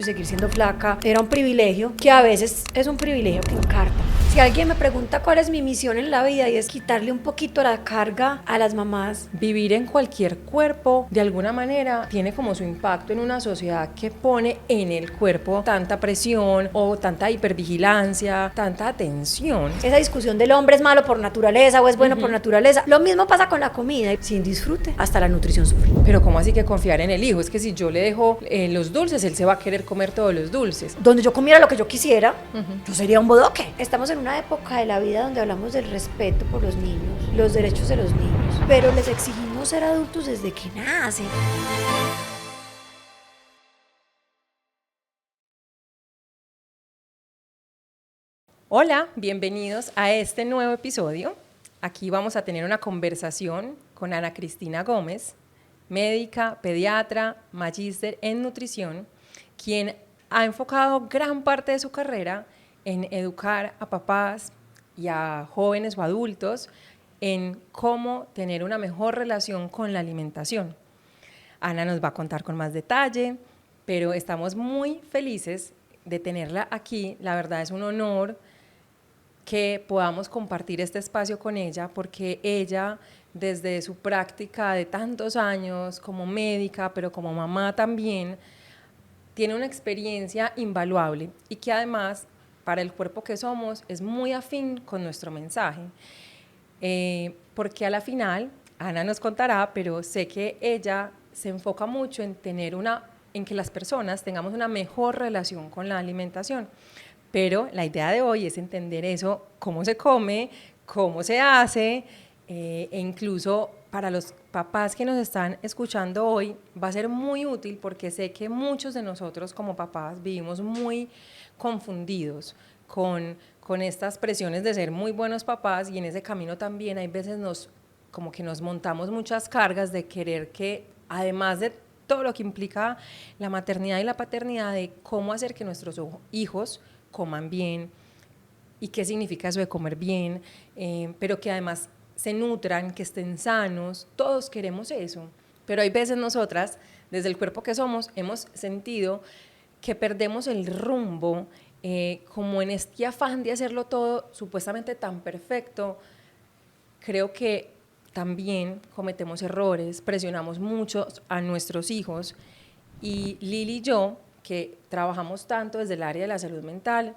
seguir siendo flaca era un privilegio, que a veces es un privilegio que encarta. Si alguien me pregunta cuál es mi misión en la vida, y es quitarle un poquito la carga a las mamás. Vivir en cualquier cuerpo, de alguna manera, tiene como su impacto en una sociedad que pone en el cuerpo tanta presión o tanta hipervigilancia, tanta atención. Esa discusión del hombre es malo por naturaleza o es bueno por naturaleza, lo mismo pasa con la comida. Sin disfrute, hasta la nutrición sufre. Pero ¿cómo así que confiar en el hijo? Es que si yo le dejo los dulces, él se va a querer comer todos los dulces. Donde yo comiera lo que yo quisiera, yo sería un bodoque. Estamos en una época de la vida donde hablamos del respeto por los niños, los derechos de los niños, pero les exigimos ser adultos desde que nacen. Hola, bienvenidos a este nuevo episodio. Aquí vamos a tener una conversación con Ana Cristina Gómez, médica, pediatra, magíster en nutrición, quien ha enfocado gran parte de su carrera en educar a papás y a jóvenes o adultos en cómo tener una mejor relación con la alimentación. Ana nos va a contar con más detalle, pero estamos muy felices de tenerla aquí. La verdad es un honor que podamos compartir este espacio con ella, porque ella, desde su práctica de tantos años como médica, pero como mamá también, tiene una experiencia invaluable y que además, para el cuerpo que somos, es muy afín con nuestro mensaje. Porque a la final, Ana nos contará, pero sé que ella se enfoca mucho en en que las personas tengamos una mejor relación con la alimentación. Pero la idea de hoy es entender eso, cómo se come, cómo se hace, e incluso para los papás que nos están escuchando hoy va a ser muy útil, porque sé que muchos de nosotros como papás vivimos muy confundidos con estas presiones de ser muy buenos papás, y en ese camino también hay veces como que nos montamos muchas cargas de querer que, además de todo lo que implica la maternidad y la paternidad, de cómo hacer que nuestros hijos coman bien y qué significa eso de comer bien, pero que además se nutran, que estén sanos. Todos queremos eso, pero hay veces nosotras, desde el cuerpo que somos, hemos sentido que perdemos el rumbo, como en este afán de hacerlo todo supuestamente tan perfecto. Creo que también cometemos errores, presionamos mucho a nuestros hijos, y Lili y yo, que trabajamos tanto desde el área de la salud mental,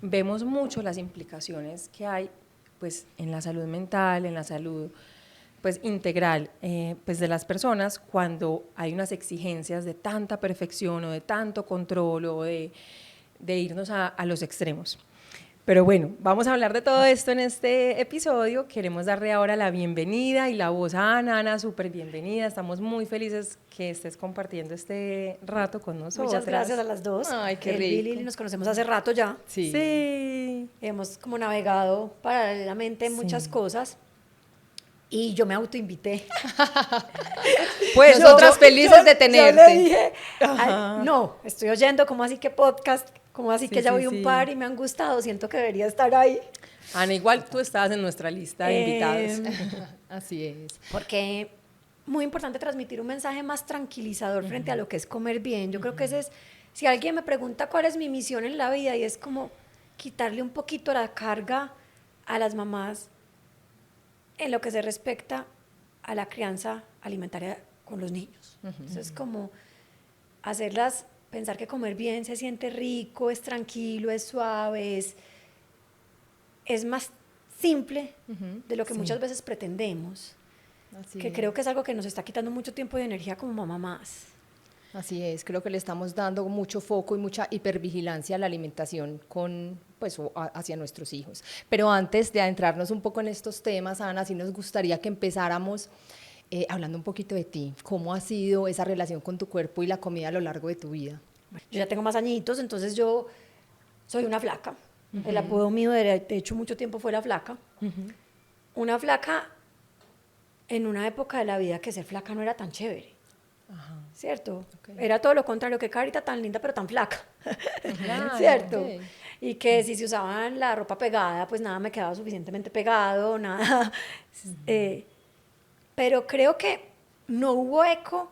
vemos mucho las implicaciones que hay, pues, en la salud mental, en la salud, pues, integral, pues, de las personas, cuando hay unas exigencias de tanta perfección o de tanto control o de irnos a los extremos. Pero bueno, vamos a hablar de todo esto en este episodio. Queremos darle ahora la bienvenida y la voz a Ana. Ana, súper bienvenida. Estamos muy felices que estés compartiendo este rato con nosotros. Muchas gracias a las dos. Ay, qué rico. Lili, nos conocemos hace rato ya. Sí. Hemos como navegado paralelamente en muchas cosas. Y yo me autoinvité. Pues nosotras felices de tenerte. Yo le dije, no, estoy oyendo, ¿cómo así que podcast? ¿Cómo así que ya voy un par y me han gustado? Siento que debería estar ahí. Ana, igual tú estabas en nuestra lista de invitados. Así es. Porque muy importante transmitir un mensaje más tranquilizador frente a lo que es comer bien. Yo creo que ese es, si alguien me pregunta cuál es mi misión en la vida, y es como quitarle un poquito la carga a las mamás en lo que se respecta a la crianza alimentaria con los niños. Entonces, como hacerlas pensar que comer bien se siente rico, es tranquilo, es suave, es más simple de lo que muchas veces pretendemos. Así que es. Creo que es algo que nos está quitando mucho tiempo y energía como mamás. Así es, creo que le estamos dando mucho foco y mucha hipervigilancia a la alimentación hacia nuestros hijos. Pero antes de adentrarnos un poco en estos temas, Ana, sí nos gustaría que empezáramos hablando un poquito de ti. ¿Cómo ha sido esa relación con tu cuerpo y la comida a lo largo de tu vida? Bueno, yo ya tengo más añitos, entonces yo soy una flaca. El apodo mío de hecho mucho tiempo fue la flaca. Una flaca en una época de la vida que ser flaca no era tan chévere. ¿Cierto? Okay. Era todo lo contrario, que carita tan linda pero tan flaca. ¿Cierto? Okay. Y que si se usaban la ropa pegada, pues nada me quedaba suficientemente pegado, nada. Pero creo que no hubo eco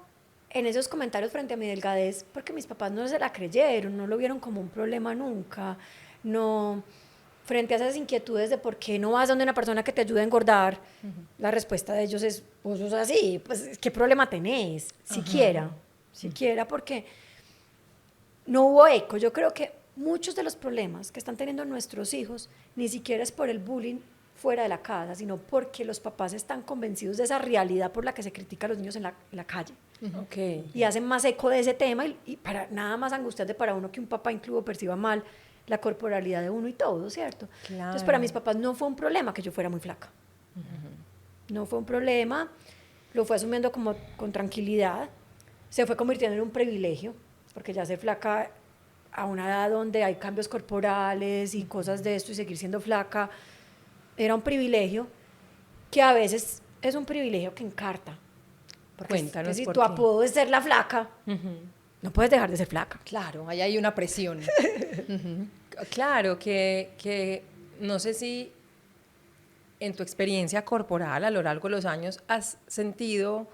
en esos comentarios frente a mi delgadez, porque mis papás no se la creyeron, no lo vieron como un problema nunca, no, frente a esas inquietudes de por qué no vas donde una persona que te ayude a engordar, la respuesta de ellos es, vos sos así, pues, ¿qué problema tenés? Siquiera, porque no hubo eco. Yo creo que muchos de los problemas que están teniendo nuestros hijos ni siquiera es por el bullying fuera de la casa, sino porque los papás están convencidos de esa realidad por la que se critica a los niños en la calle. Okay. Y hacen más eco de ese tema y para nada más angustiante para uno que un papá incluso perciba mal la corporalidad de uno y todo, ¿cierto? Claro. Entonces para mis papás no fue un problema que yo fuera muy flaca. No fue un problema, lo fue asumiendo como con tranquilidad, se fue convirtiendo en un privilegio, porque ya ser flaca a una edad donde hay cambios corporales y cosas de esto y seguir siendo flaca, era un privilegio que a veces es un privilegio que encarta. Porque Cuéntanos es que si por tu qué. apodo es ser la flaca, no puedes dejar de ser flaca. Claro, ahí hay una presión. Claro, que no sé si en tu experiencia corporal a lo largo de los años has sentido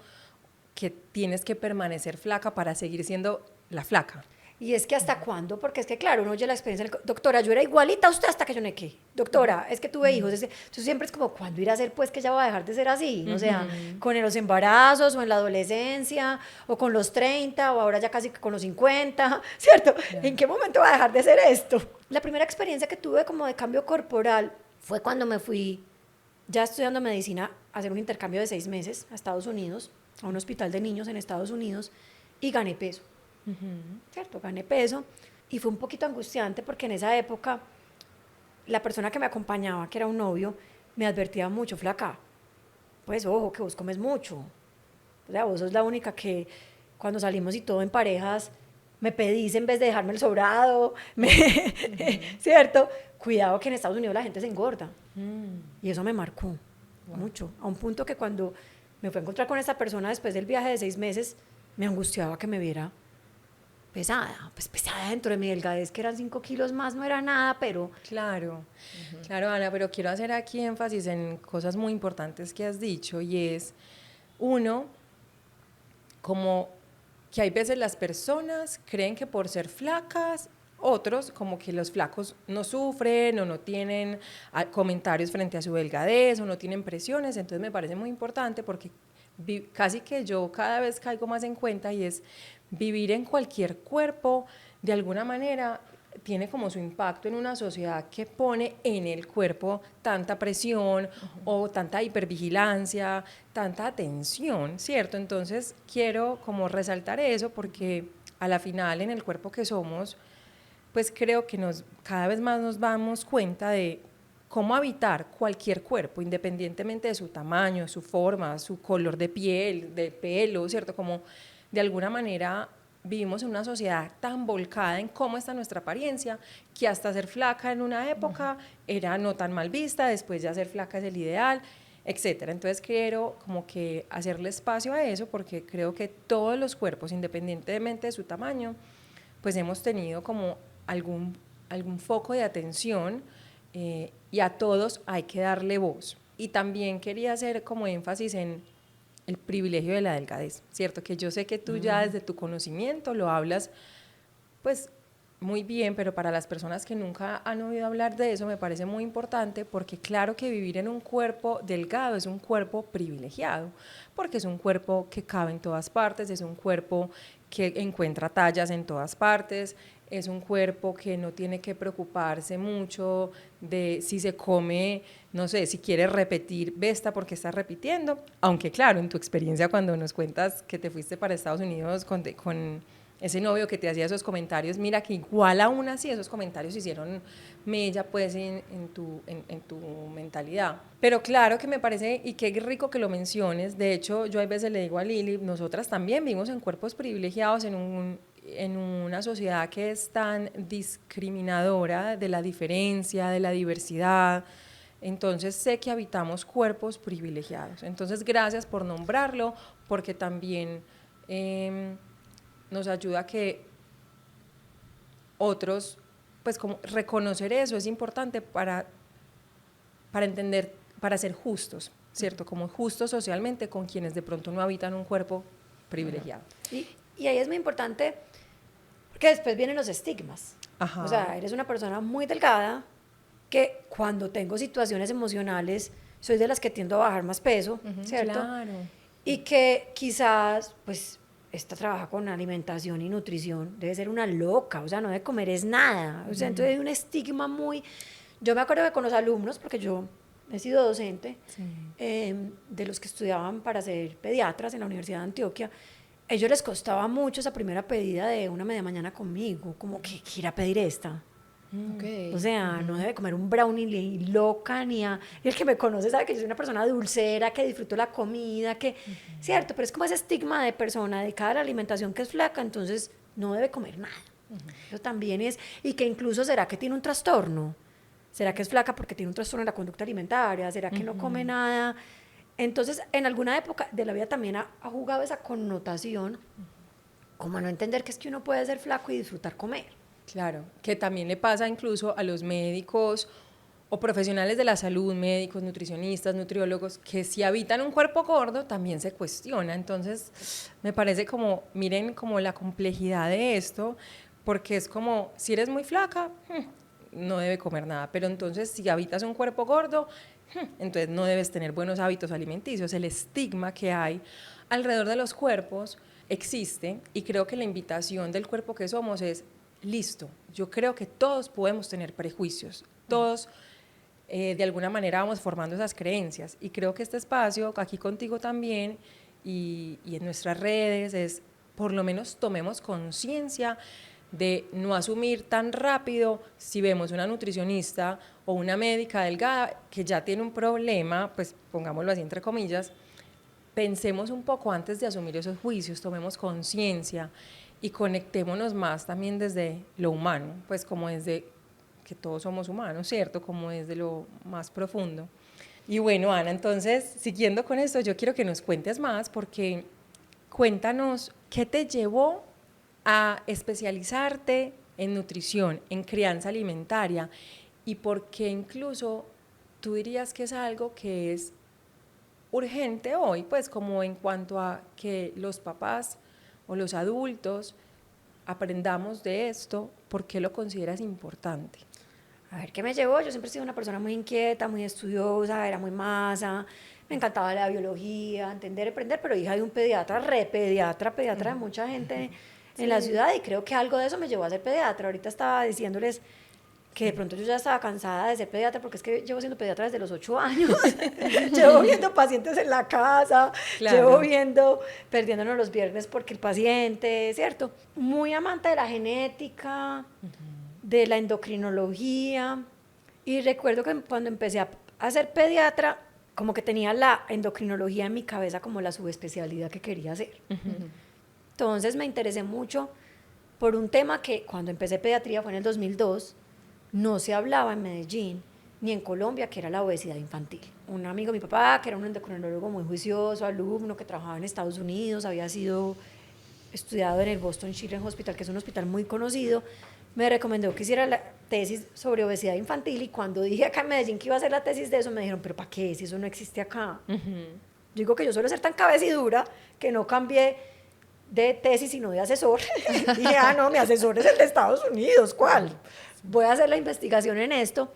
que tienes que permanecer flaca para seguir siendo la flaca. Y es que hasta cuándo, porque es que claro, uno oye la experiencia, doctora, yo era igualita a usted hasta que yo nequé, doctora, es que tuve hijos, entonces siempre es como, ¿cuándo irá a ser pues que ya va a dejar de ser así? O sea, con los embarazos o en la adolescencia o con los 30 o ahora ya casi con los 50, ¿cierto? ¿En qué momento va a dejar de ser esto? La primera experiencia que tuve como de cambio corporal fue cuando me fui ya estudiando medicina a hacer un intercambio de 6 meses a Estados Unidos, a un hospital de niños en Estados Unidos, y gané peso. ¿Cierto? Gané peso y fue un poquito angustiante porque en esa época la persona que me acompañaba, que era un novio, me advertía mucho, flaca, pues ojo, que vos comes mucho. O sea, vos sos la única que cuando salimos y todo en parejas me pedís en vez de dejarme el sobrado, ¿cierto? Cuidado que en Estados Unidos la gente se engorda. Y eso me marcó mucho, a un punto que cuando me fui a encontrar con esta persona después del viaje de 6 meses, me angustiaba que me viera pesada, pues pesada dentro de mi delgadez, que eran 5 kilos más, no era nada, pero... Claro, claro, Ana, pero quiero hacer aquí énfasis en cosas muy importantes que has dicho, y es, uno, como que hay veces las personas creen que por ser flacas, otros como que los flacos no sufren o no tienen comentarios frente a su delgadez o no tienen presiones, entonces me parece muy importante porque casi que yo cada vez caigo más en cuenta, y es vivir en cualquier cuerpo de alguna manera tiene como su impacto en una sociedad que pone en el cuerpo tanta presión o tanta hipervigilancia, tanta atención, ¿cierto? Entonces quiero como resaltar eso porque a la final en el cuerpo que somos, pues creo que cada vez más nos damos cuenta de cómo habitar cualquier cuerpo, independientemente de su tamaño, su forma, su color de piel, de pelo, ¿cierto? Como de alguna manera vivimos en una sociedad tan volcada en cómo está nuestra apariencia, que hasta ser flaca en una época era no tan mal vista, después ya ser flaca es el ideal, etcétera. Entonces quiero como que hacerle espacio a eso, porque creo que todos los cuerpos, independientemente de su tamaño, pues hemos tenido como algún foco de atención, y a todos hay que darle voz. Y también quería hacer como énfasis en el privilegio de la delgadez, ¿cierto? Que yo sé que tú ya desde tu conocimiento lo hablas pues muy bien, pero para las personas que nunca han oído hablar de eso me parece muy importante, porque claro que vivir en un cuerpo delgado es un cuerpo privilegiado, porque es un cuerpo que cabe en todas partes, es un cuerpo que encuentra tallas en todas partes, es un cuerpo que no tiene que preocuparse mucho de si se come, no sé, si quiere repetir, besta porque estás repitiendo, aunque claro, en tu experiencia cuando nos cuentas que te fuiste para Estados Unidos con ese novio que te hacía esos comentarios, mira que igual aún así esos comentarios hicieron mella pues en tu mentalidad. Pero claro que me parece, y qué rico que lo menciones, de hecho yo a veces le digo a Lili, nosotras también vivimos en cuerpos privilegiados en una sociedad que es tan discriminadora de la diferencia, de la diversidad. Entonces sé que habitamos cuerpos privilegiados. Entonces gracias por nombrarlo, porque también nos ayuda a que otros, pues como reconocer eso es importante para entender, para ser justos, ¿cierto? Como justos socialmente con quienes de pronto no habitan un cuerpo privilegiado. Y ahí es muy importante, porque después vienen los estigmas. Ajá. O sea, eres una persona muy delgada, que cuando tengo situaciones emocionales, soy de las que tiendo a bajar más peso, ¿cierto? Claro. Y que quizás, pues, esta trabaja con alimentación y nutrición, debe ser una loca, o sea, no de comer es nada. O sea, entonces hay un estigma muy... Yo me acuerdo que con los alumnos, porque yo he sido docente, Sí. de los que estudiaban para ser pediatras en la Universidad de Antioquia, a ellos les costaba mucho esa primera pedida de una media mañana conmigo, como que quiera pedir esta. Ok. O sea, no debe comer un brownie ni loca, ni a... Y el que me conoce sabe que yo soy una persona dulcera, que disfruto la comida, que... Cierto, pero es como ese estigma de persona dedicada a la alimentación que es flaca, entonces no debe comer nada. Eso también es... Y que incluso, ¿será que tiene un trastorno? ¿Será que es flaca porque tiene un trastorno en la conducta alimentaria? ¿Será que no come nada? Entonces, en alguna época de la vida también ha jugado esa connotación, como no entender que es que uno puede ser flaco y disfrutar comer. Claro, que también le pasa incluso a los médicos o profesionales de la salud, médicos, nutricionistas, nutriólogos, que si habitan un cuerpo gordo también se cuestiona. Entonces, me parece como, miren como la complejidad de esto, porque es como, si eres muy flaca, no debe comer nada, pero entonces si habitas un cuerpo gordo, entonces no debes tener buenos hábitos alimenticios. El estigma que hay alrededor de los cuerpos existe, y creo que la invitación del cuerpo que somos es, listo, yo creo que todos podemos tener prejuicios, todos de alguna manera vamos formando esas creencias, y creo que este espacio, aquí contigo también, y en nuestras redes, es por lo menos tomemos conciencia de no asumir tan rápido si vemos una nutricionista o una médica delgada que ya tiene un problema, pues pongámoslo así entre comillas, pensemos un poco antes de asumir esos juicios, tomemos conciencia y conectémonos más también desde lo humano, pues como desde que todos somos humanos, ¿cierto? Como desde lo más profundo. Y bueno, Ana, entonces, siguiendo con esto, yo quiero que nos cuentes más, porque cuéntanos qué te llevó a especializarte en nutrición, en crianza alimentaria, y por qué incluso tú dirías que es algo que es urgente hoy, pues como en cuanto a que los papás o los adultos aprendamos de esto. ¿Por qué lo consideras importante? A ver, ¿qué me llevó? Yo siempre he sido una persona muy inquieta, muy estudiosa, era muy masa, me encantaba la biología, entender, aprender, pero hija de un pediatra, pediatra de mucha gente en la ciudad, y creo que algo de eso me llevó a ser pediatra. Ahorita estaba diciéndoles que de pronto yo ya estaba cansada de ser pediatra, porque es que llevo siendo pediatra desde los 8 años, llevo viendo pacientes en la casa, Claro. llevo viendo, perdiéndonos los viernes porque el paciente, ¿cierto? Muy amante de la genética, de la endocrinología, y recuerdo que cuando empecé a ser pediatra, como que tenía la endocrinología en mi cabeza como la subespecialidad que quería hacer. Entonces me interesé mucho por un tema que cuando empecé pediatría fue en el 2002, no se hablaba en Medellín ni en Colombia, que era la obesidad infantil. Un amigo de mi papá, que era un endocrinólogo muy juicioso, alumno, que trabajaba en Estados Unidos, había sido estudiado en el Boston Children's Hospital, que es un hospital muy conocido, me recomendó que hiciera la tesis sobre obesidad infantil, y cuando dije acá en Medellín que iba a hacer la tesis de eso, me dijeron, pero ¿para qué? Si eso no existe acá. Yo digo que yo suelo ser tan cabecidura que no cambié de tesis sino de asesor. Y dije, no, mi asesor es el de Estados Unidos, ¿cuál? Voy a hacer la investigación en esto,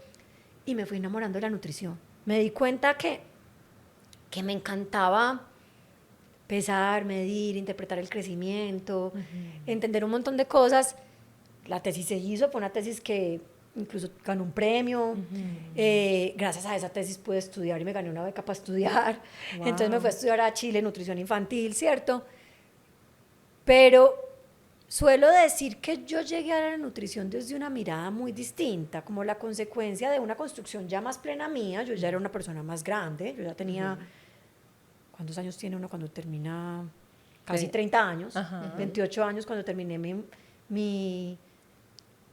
y me fui enamorando de la nutrición. Me di cuenta que me encantaba pesar, medir, interpretar el crecimiento, entender un montón de cosas. La tesis se hizo, fue una tesis que incluso ganó un premio. Gracias a esa tesis pude estudiar y me gané una beca para estudiar. Wow. Entonces me fui a estudiar a Chile nutrición infantil, ¿cierto? Pero suelo decir que yo llegué a la nutrición desde una mirada muy distinta, como la consecuencia de una construcción ya más plena mía. Yo ya era una persona más grande, yo ya tenía... ¿Cuántos años tiene uno cuando termina? Casi 30 años, 28 años cuando terminé mi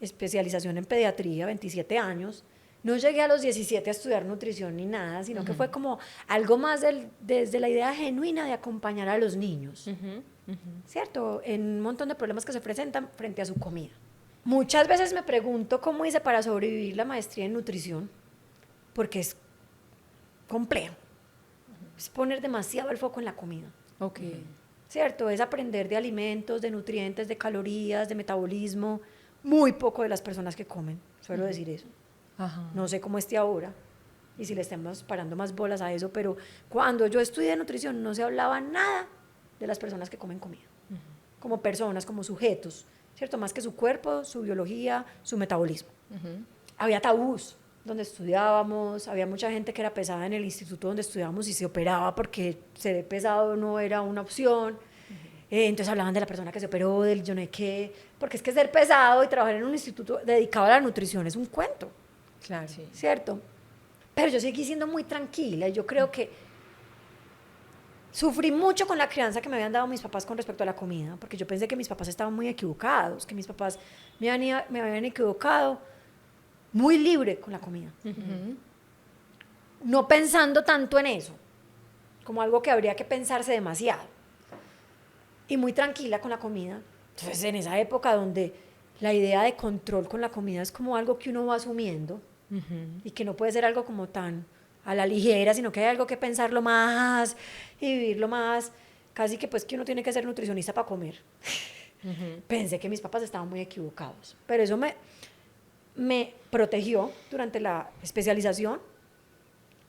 especialización en pediatría, 27 años. No llegué a los 17 a estudiar nutrición ni nada, sino que fue como algo más desde la idea genuina de acompañar a los niños, ¿cierto? En un montón de problemas que se presentan frente a su comida. Muchas veces me pregunto cómo hice para sobrevivir la maestría en nutrición, porque es complejo. Es poner demasiado el foco en la comida. Ok. ¿cierto? Es aprender de alimentos, de nutrientes, de calorías, de metabolismo, muy poco de las personas que comen, suelo decir eso. Ajá. No sé cómo esté ahora y si le estemos parando más bolas a eso, pero cuando yo estudié nutrición no se hablaba nada de las personas que comen comida, como personas, como sujetos, ¿cierto? Más que su cuerpo, su biología, su metabolismo. Había tabús donde estudiábamos, había mucha gente que era pesada en el instituto donde estudiábamos y se operaba porque ser pesado no era una opción. Entonces hablaban de la persona que se operó, del yo no sé qué, porque es que ser pesado y trabajar en un instituto dedicado a la nutrición es un cuento, Claro. Sí. ¿cierto? Pero yo seguí siendo muy tranquila y yo creo que sufrí mucho con la crianza que me habían dado mis papás con respecto a la comida, porque yo pensé que mis papás estaban muy equivocados, que mis papás me habían equivocado, muy libre con la comida. No pensando tanto en eso, como algo que habría que pensarse demasiado. Y muy tranquila con la comida. Entonces, en esa época donde la idea de control con la comida es como algo que uno va asumiendo y que no puede ser algo como tan a la ligera, sino que hay algo que pensarlo más y vivirlo más, casi que pues que uno tiene que ser nutricionista para comer. Pensé que mis papás estaban muy equivocados, pero eso me protegió durante la especialización.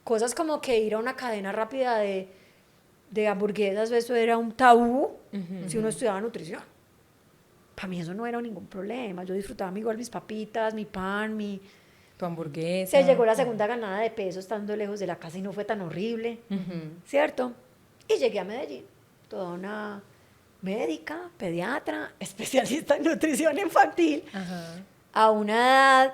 Cosas como que ir a una cadena rápida de hamburguesas, eso era un tabú si uno estudiaba nutrición. Para mí eso no era ningún problema. Yo disfrutaba igual mis papitas, mi pan, Tu hamburguesa. Se llegó la segunda ganada de peso estando lejos de la casa y no fue tan horrible, ¿cierto? Y llegué a Medellín, toda una médica, pediatra, especialista en nutrición infantil, a una edad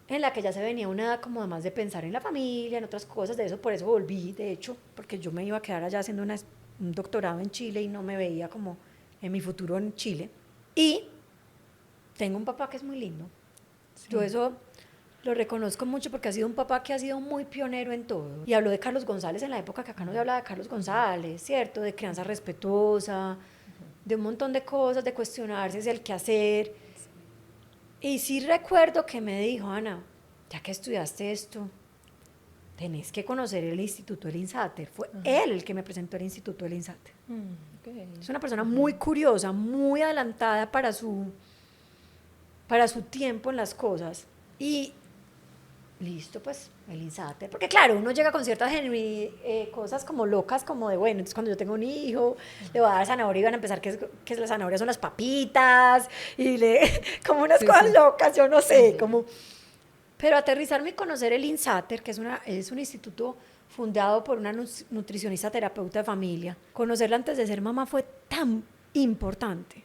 en la que ya se venía una edad como además de pensar en la familia, en otras cosas, de eso, por eso volví, de hecho, porque yo me iba a quedar allá haciendo un doctorado en Chile y no me veía como en mi futuro en Chile. Y tengo un papá que es muy lindo. Sí. Yo eso lo reconozco mucho porque ha sido un papá que ha sido muy pionero en todo. Y habló de Carlos González en la época que acá no se habla de Carlos González, ¿cierto? De crianza respetuosa, de un montón de cosas, de cuestionarse si el qué hacer. Y sí recuerdo que me dijo, Ana, ya que estudiaste esto, tenés que conocer el Instituto del INSATER. Fue él el que me presentó el Instituto del INSATER. Okay. Es una persona muy curiosa, muy adelantada para su tiempo en las cosas. Y listo, pues, el INSATER. Porque claro, uno llega con ciertas cosas como locas, como de, bueno, entonces cuando yo tengo un hijo, le voy a dar zanahoria y van a empezar que las zanahorias son las papitas, y como unas cosas locas, yo no sé, como... Pero aterrizarme y conocer el INSATER, que es un instituto fundado por una nutricionista terapeuta de familia, conocerla antes de ser mamá fue tan importante,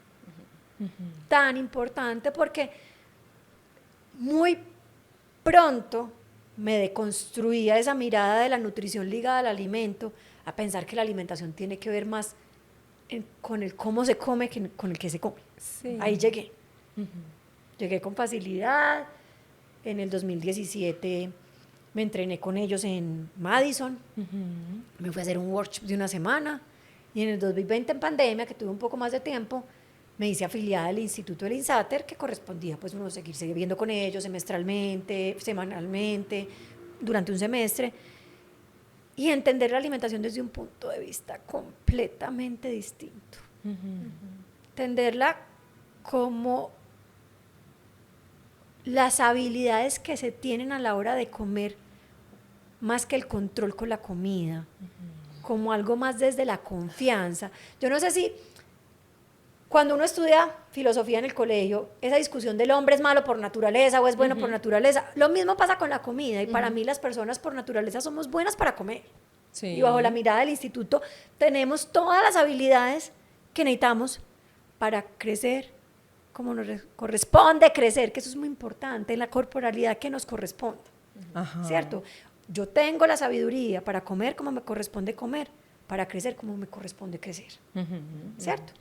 tan importante porque muy pronto me deconstruía esa mirada de la nutrición ligada al alimento a pensar que la alimentación tiene que ver más con el cómo se come que con el que se come. Sí. Ahí llegué. Llegué con facilidad. En el 2017 me entrené con ellos en Madison. Me fui a hacer un workshop de una semana. Y en el 2020, en pandemia, que tuve un poco más de tiempo, me hice afiliada al Instituto del INSATER, que correspondía pues uno seguirse viendo con ellos semestralmente, semanalmente, durante un semestre, y entender la alimentación desde un punto de vista completamente distinto. Entenderla como las habilidades que se tienen a la hora de comer, más que el control con la comida, como algo más desde la confianza. Yo no sé si cuando uno estudia filosofía en el colegio, esa discusión del hombre es malo por naturaleza o es bueno por naturaleza, lo mismo pasa con la comida, y para mí las personas por naturaleza somos buenas para comer. Sí. Y bajo la mirada del instituto tenemos todas las habilidades que necesitamos para crecer como nos corresponde crecer, que eso es muy importante, en la corporalidad que nos corresponde, ¿cierto? Yo tengo la sabiduría para comer como me corresponde comer, para crecer como me corresponde crecer, ¿cierto?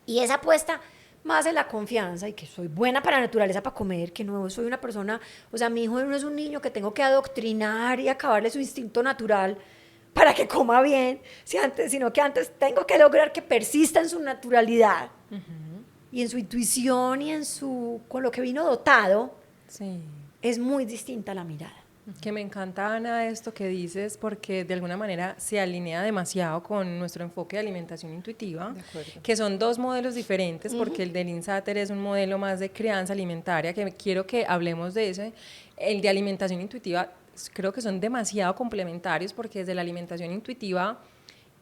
Y esa apuesta más en la confianza y que soy buena para la naturaleza para comer, que no soy una persona, o sea, mi hijo no es un niño que tengo que adoctrinar y acabarle su instinto natural para que coma bien, sino que antes tengo que lograr que persista en su naturalidad. Y en su intuición y con lo que vino dotado, sí. Es muy distinta la mirada. Que me encanta, Ana, esto que dices, porque de alguna manera se alinea demasiado con nuestro enfoque de alimentación intuitiva, que son dos modelos diferentes, porque el de Lynn Satter es un modelo más de crianza alimentaria, que quiero que hablemos de ese. El de alimentación intuitiva creo que son demasiado complementarios, porque desde la alimentación intuitiva,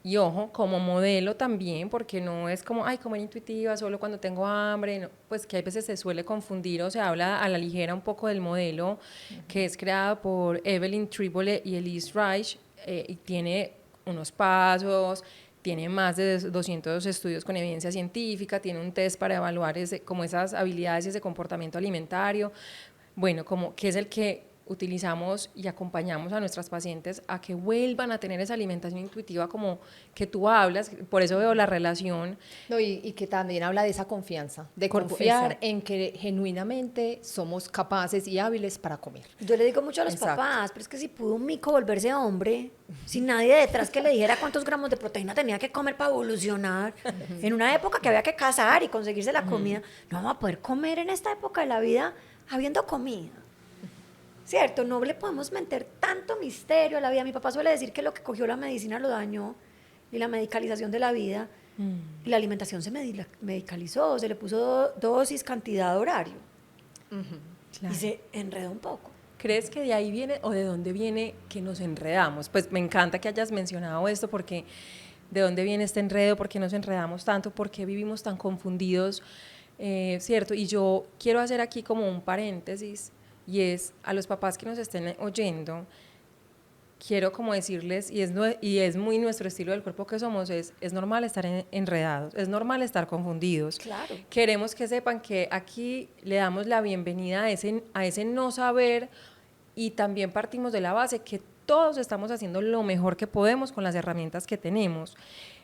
y ojo, como modelo también, porque no es como, ay, comer intuitiva solo cuando tengo hambre, no, pues que a veces se suele confundir o se habla a la ligera un poco del modelo que es creado por Evelyn Tribole y Elise Reich, y tiene unos pasos, tiene más de 200 estudios con evidencia científica, tiene un test para evaluar como esas habilidades y ese comportamiento alimentario, bueno, como que es el que utilizamos y acompañamos a nuestras pacientes a que vuelvan a tener esa alimentación intuitiva como que tú hablas, por eso veo la relación. No, y que también habla de esa confianza, de confiar en que genuinamente somos capaces y hábiles para comer. Yo le digo mucho a los papás, pero es que si pudo un mico volverse hombre, sin nadie detrás que le dijera cuántos gramos de proteína tenía que comer para evolucionar, en una época que había que cazar y conseguirse la comida, no vamos a poder comer en esta época de la vida habiendo comida. ¿Cierto? No le podemos meter tanto misterio a la vida. Mi papá suele decir que lo que cogió la medicina lo dañó y la medicalización de la vida. Y la alimentación se medicalizó, se le puso dosis, cantidad, horario. Claro. Y se enredó un poco. ¿Crees que de ahí viene o de dónde viene que nos enredamos? Pues me encanta que hayas mencionado esto porque ¿de dónde viene este enredo? ¿Por qué nos enredamos tanto? ¿Por qué vivimos tan confundidos? ¿Cierto? Y yo quiero hacer aquí como un paréntesis. Y es a los papás que nos estén oyendo, quiero como decirles, y es muy nuestro estilo del cuerpo que somos, es normal estar enredados, es normal estar confundidos. Claro. Queremos que sepan que aquí le damos la bienvenida a ese no saber y también partimos de la base que todos estamos haciendo lo mejor que podemos con las herramientas que tenemos.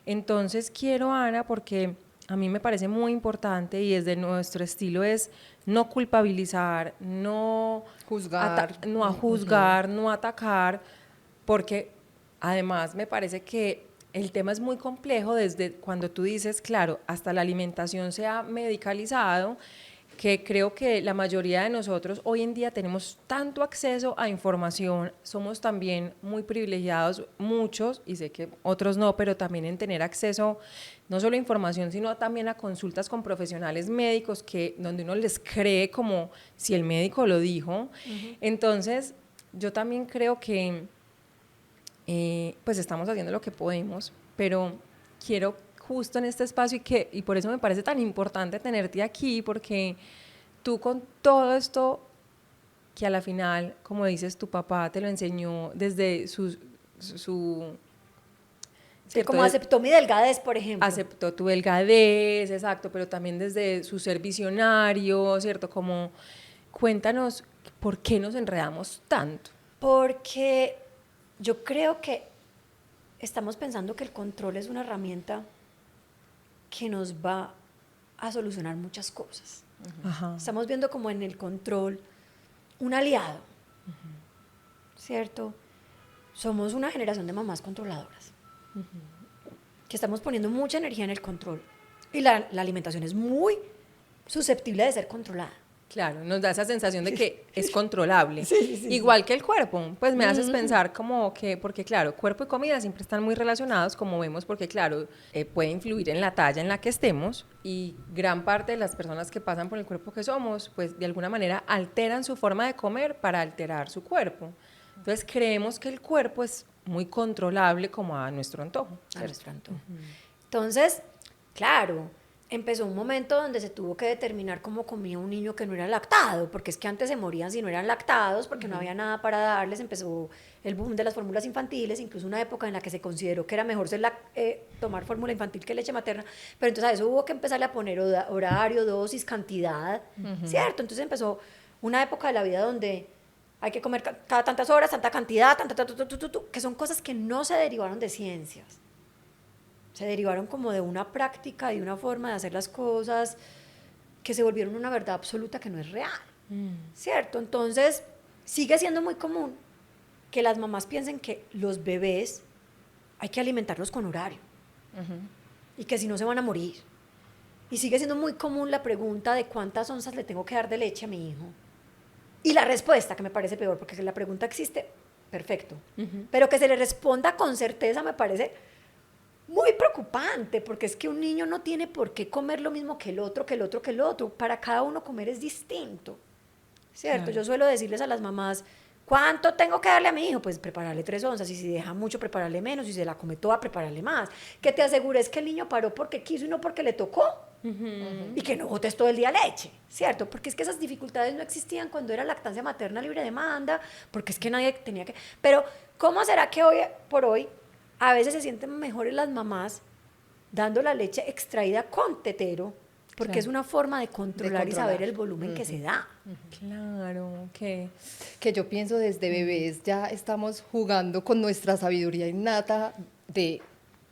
Entonces quiero, Ana, porque a mí me parece muy importante y desde nuestro estilo es no culpabilizar, no juzgar, no atacar, porque además me parece que el tema es muy complejo desde cuando tú dices, claro, hasta la alimentación se ha medicalizado, que creo que la mayoría de nosotros hoy en día tenemos tanto acceso a información, somos también muy privilegiados, muchos, y sé que otros no, pero también en tener acceso no solo a información, sino también a consultas con profesionales médicos donde uno les cree como si el médico lo dijo. Entonces, yo también creo que pues estamos haciendo lo que podemos, pero quiero justo en este espacio y por eso me parece tan importante tenerte aquí, porque tú con todo esto que a la final, como dices, tu papá te lo enseñó desde su sí, como aceptó mi delgadez, por ejemplo. Aceptó tu delgadez, exacto, pero también desde su ser visionario, ¿cierto? Como, cuéntanos, ¿por qué nos enredamos tanto? Porque yo creo que estamos pensando que el control es una herramienta que nos va a solucionar muchas cosas. Ajá. Estamos viendo como en el control un aliado, ¿cierto? Somos una generación de mamás controladoras, que estamos poniendo mucha energía en el control. Y la alimentación es muy susceptible de ser controlada. Claro, nos da esa sensación de que es controlable. Sí, Igual que el cuerpo, pues me haces pensar como que, porque claro, cuerpo y comida siempre están muy relacionados, como vemos, porque claro, puede influir en la talla en la que estemos y gran parte de las personas que pasan por el cuerpo que somos, pues de alguna manera alteran su forma de comer para alterar su cuerpo. Entonces creemos que el cuerpo es muy controlable como a nuestro antojo. A nuestro antojo. Entonces, claro, empezó un momento donde se tuvo que determinar cómo comía un niño que no era lactado, porque es que antes se morían si no eran lactados, porque no había nada para darles. Empezó el boom de las fórmulas infantiles, incluso una época en la que se consideró que era mejor tomar fórmula infantil que leche materna, pero entonces a eso hubo que empezarle a poner horario, dosis, cantidad, ¿cierto? Entonces empezó una época de la vida donde hay que comer cada tantas horas, tanta cantidad, que son cosas que no se derivaron de ciencias. Se derivaron como de una práctica y una forma de hacer las cosas que se volvieron una verdad absoluta que no es real, ¿cierto? Entonces, sigue siendo muy común que las mamás piensen que los bebés hay que alimentarlos con horario y que si no se van a morir. Y sigue siendo muy común la pregunta de cuántas onzas le tengo que dar de leche a mi hijo. Y la respuesta, que me parece peor, porque la pregunta existe, perfecto. Pero que se le responda con certeza me parece muy preocupante, porque es que un niño no tiene por qué comer lo mismo que el otro, que el otro, que el otro. Para cada uno comer es distinto, ¿cierto? Claro. Yo suelo decirles a las mamás, ¿cuánto tengo que darle a mi hijo? Pues prepararle 3 onzas, y si deja mucho, prepararle menos, y si se la come toda, prepararle más. Que te asegures que el niño paró porque quiso y no porque le tocó. Y que no botes todo el día leche, ¿cierto? Porque es que esas dificultades no existían cuando era lactancia materna libre demanda, porque es que nadie tenía que... Pero, ¿cómo será que hoy por hoy a veces se sienten mejores las mamás dando la leche extraída con tetero? Porque Claro. es una forma de controlar y saber controlar. el volumen que se da. Claro, que Que yo pienso desde bebés ya estamos jugando con nuestra sabiduría innata de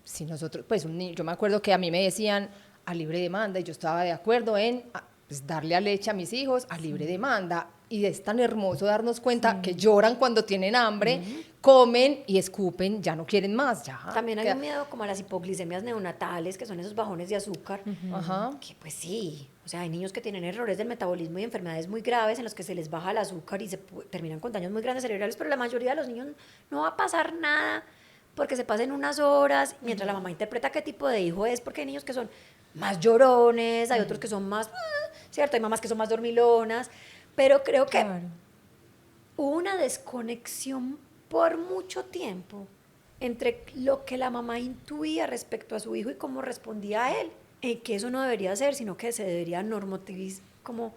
si nosotros, pues un niño, yo me acuerdo que a mí me decían a libre demanda y yo estaba de acuerdo en pues, darle a leche a mis hijos a libre demanda y es tan hermoso darnos cuenta que lloran cuando tienen hambre, comen y escupen, ya no quieren más, ya. También hay Que- un miedo como a las hipoglicemias neonatales, que son esos bajones de azúcar, Ajá. que pues sí, o sea, hay niños que tienen errores del metabolismo y enfermedades muy graves en los que se les baja el azúcar y terminan con daños muy grandes cerebrales, pero la mayoría de los niños no va a pasar nada porque se pasen unas horas mientras la mamá interpreta qué tipo de hijo es, porque hay niños que son más llorones, hay otros que son más, ¿cierto? Hay mamás que son más dormilonas, pero creo que claro. hubo una desconexión por mucho tiempo entre lo que la mamá intuía respecto a su hijo y cómo respondía a él, en que eso no debería ser, sino que se debería normativizar, como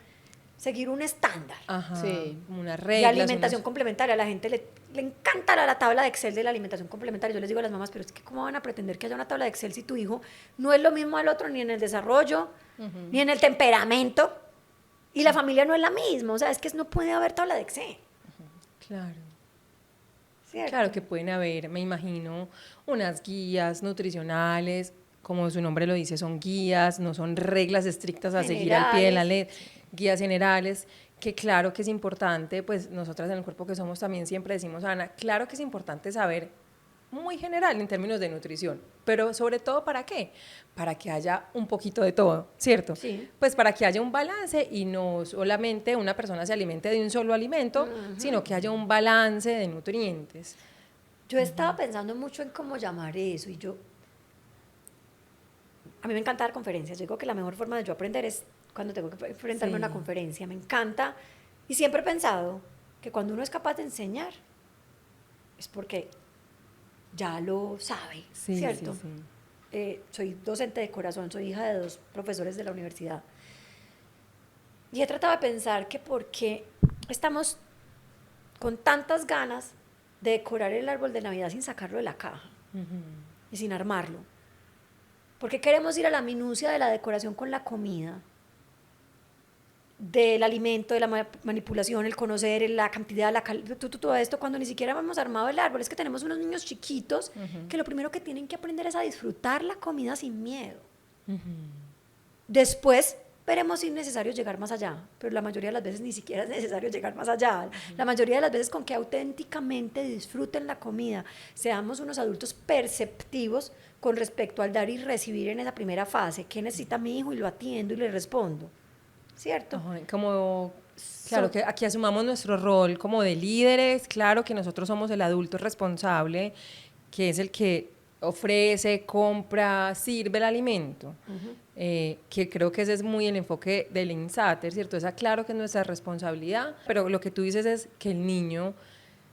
seguir un estándar. Ajá, Sí. como unas De reglas. alimentación complementaria, a la gente le encanta la tabla de Excel de la alimentación complementaria. Yo les digo a las mamás, pero es que ¿cómo van a pretender que haya una tabla de Excel si tu hijo no es lo mismo al otro ni en el desarrollo, ni en el temperamento, y la familia no es la misma? O sea, es que no puede haber tabla de Excel, Claro. ¿cierto? Claro que pueden haber, me imagino, unas guías nutricionales, como su nombre lo dice, son guías, no son reglas estrictas a seguir al pie de la ley, guías generales, que claro que es importante, pues nosotras en el cuerpo que somos también siempre decimos, Ana, claro que es importante saber muy general en términos de nutrición, pero sobre todo ¿para qué? Para que haya un poquito de todo, ¿cierto? Sí. Pues para que haya un balance y no solamente una persona se alimente de un solo alimento, sino que haya un balance de nutrientes. Yo estaba pensando mucho en cómo llamar eso y a mí me encanta dar conferencias. Yo digo que la mejor forma de yo aprender es cuando tengo que enfrentarme a una conferencia. Me encanta y siempre he pensado que cuando uno es capaz de enseñar es porque ya lo sabe, Sí, ¿cierto? sí, sí. Soy docente de corazón, soy hija de 2 profesores de la universidad. Y he tratado de pensar que por qué estamos con tantas ganas de decorar el árbol de Navidad sin sacarlo de la caja y sin armarlo. ¿Por qué queremos ir a la minucia de la decoración con la comida? Del alimento, de la manipulación, el conocer, la cantidad, todo esto, cuando ni siquiera hemos armado el árbol. Es que tenemos unos niños chiquitos que lo primero que tienen que aprender es a disfrutar la comida sin miedo. Después veremos si es necesario llegar más allá, pero la mayoría de las veces ni siquiera es necesario llegar más allá. La mayoría de las veces con que auténticamente disfruten la comida, seamos unos adultos perceptivos con respecto al dar y recibir en esa primera fase. ¿Qué necesita mi hijo? Y lo atiendo y le respondo. ¿Cierto? Ajá, como, claro, que aquí asumamos nuestro rol como de líderes, claro que nosotros somos el adulto responsable, que es el que ofrece, compra, sirve el alimento, que creo que ese es muy el enfoque del INSATER, ¿cierto? Esa claro que es nuestra responsabilidad, pero lo que tú dices es que el niño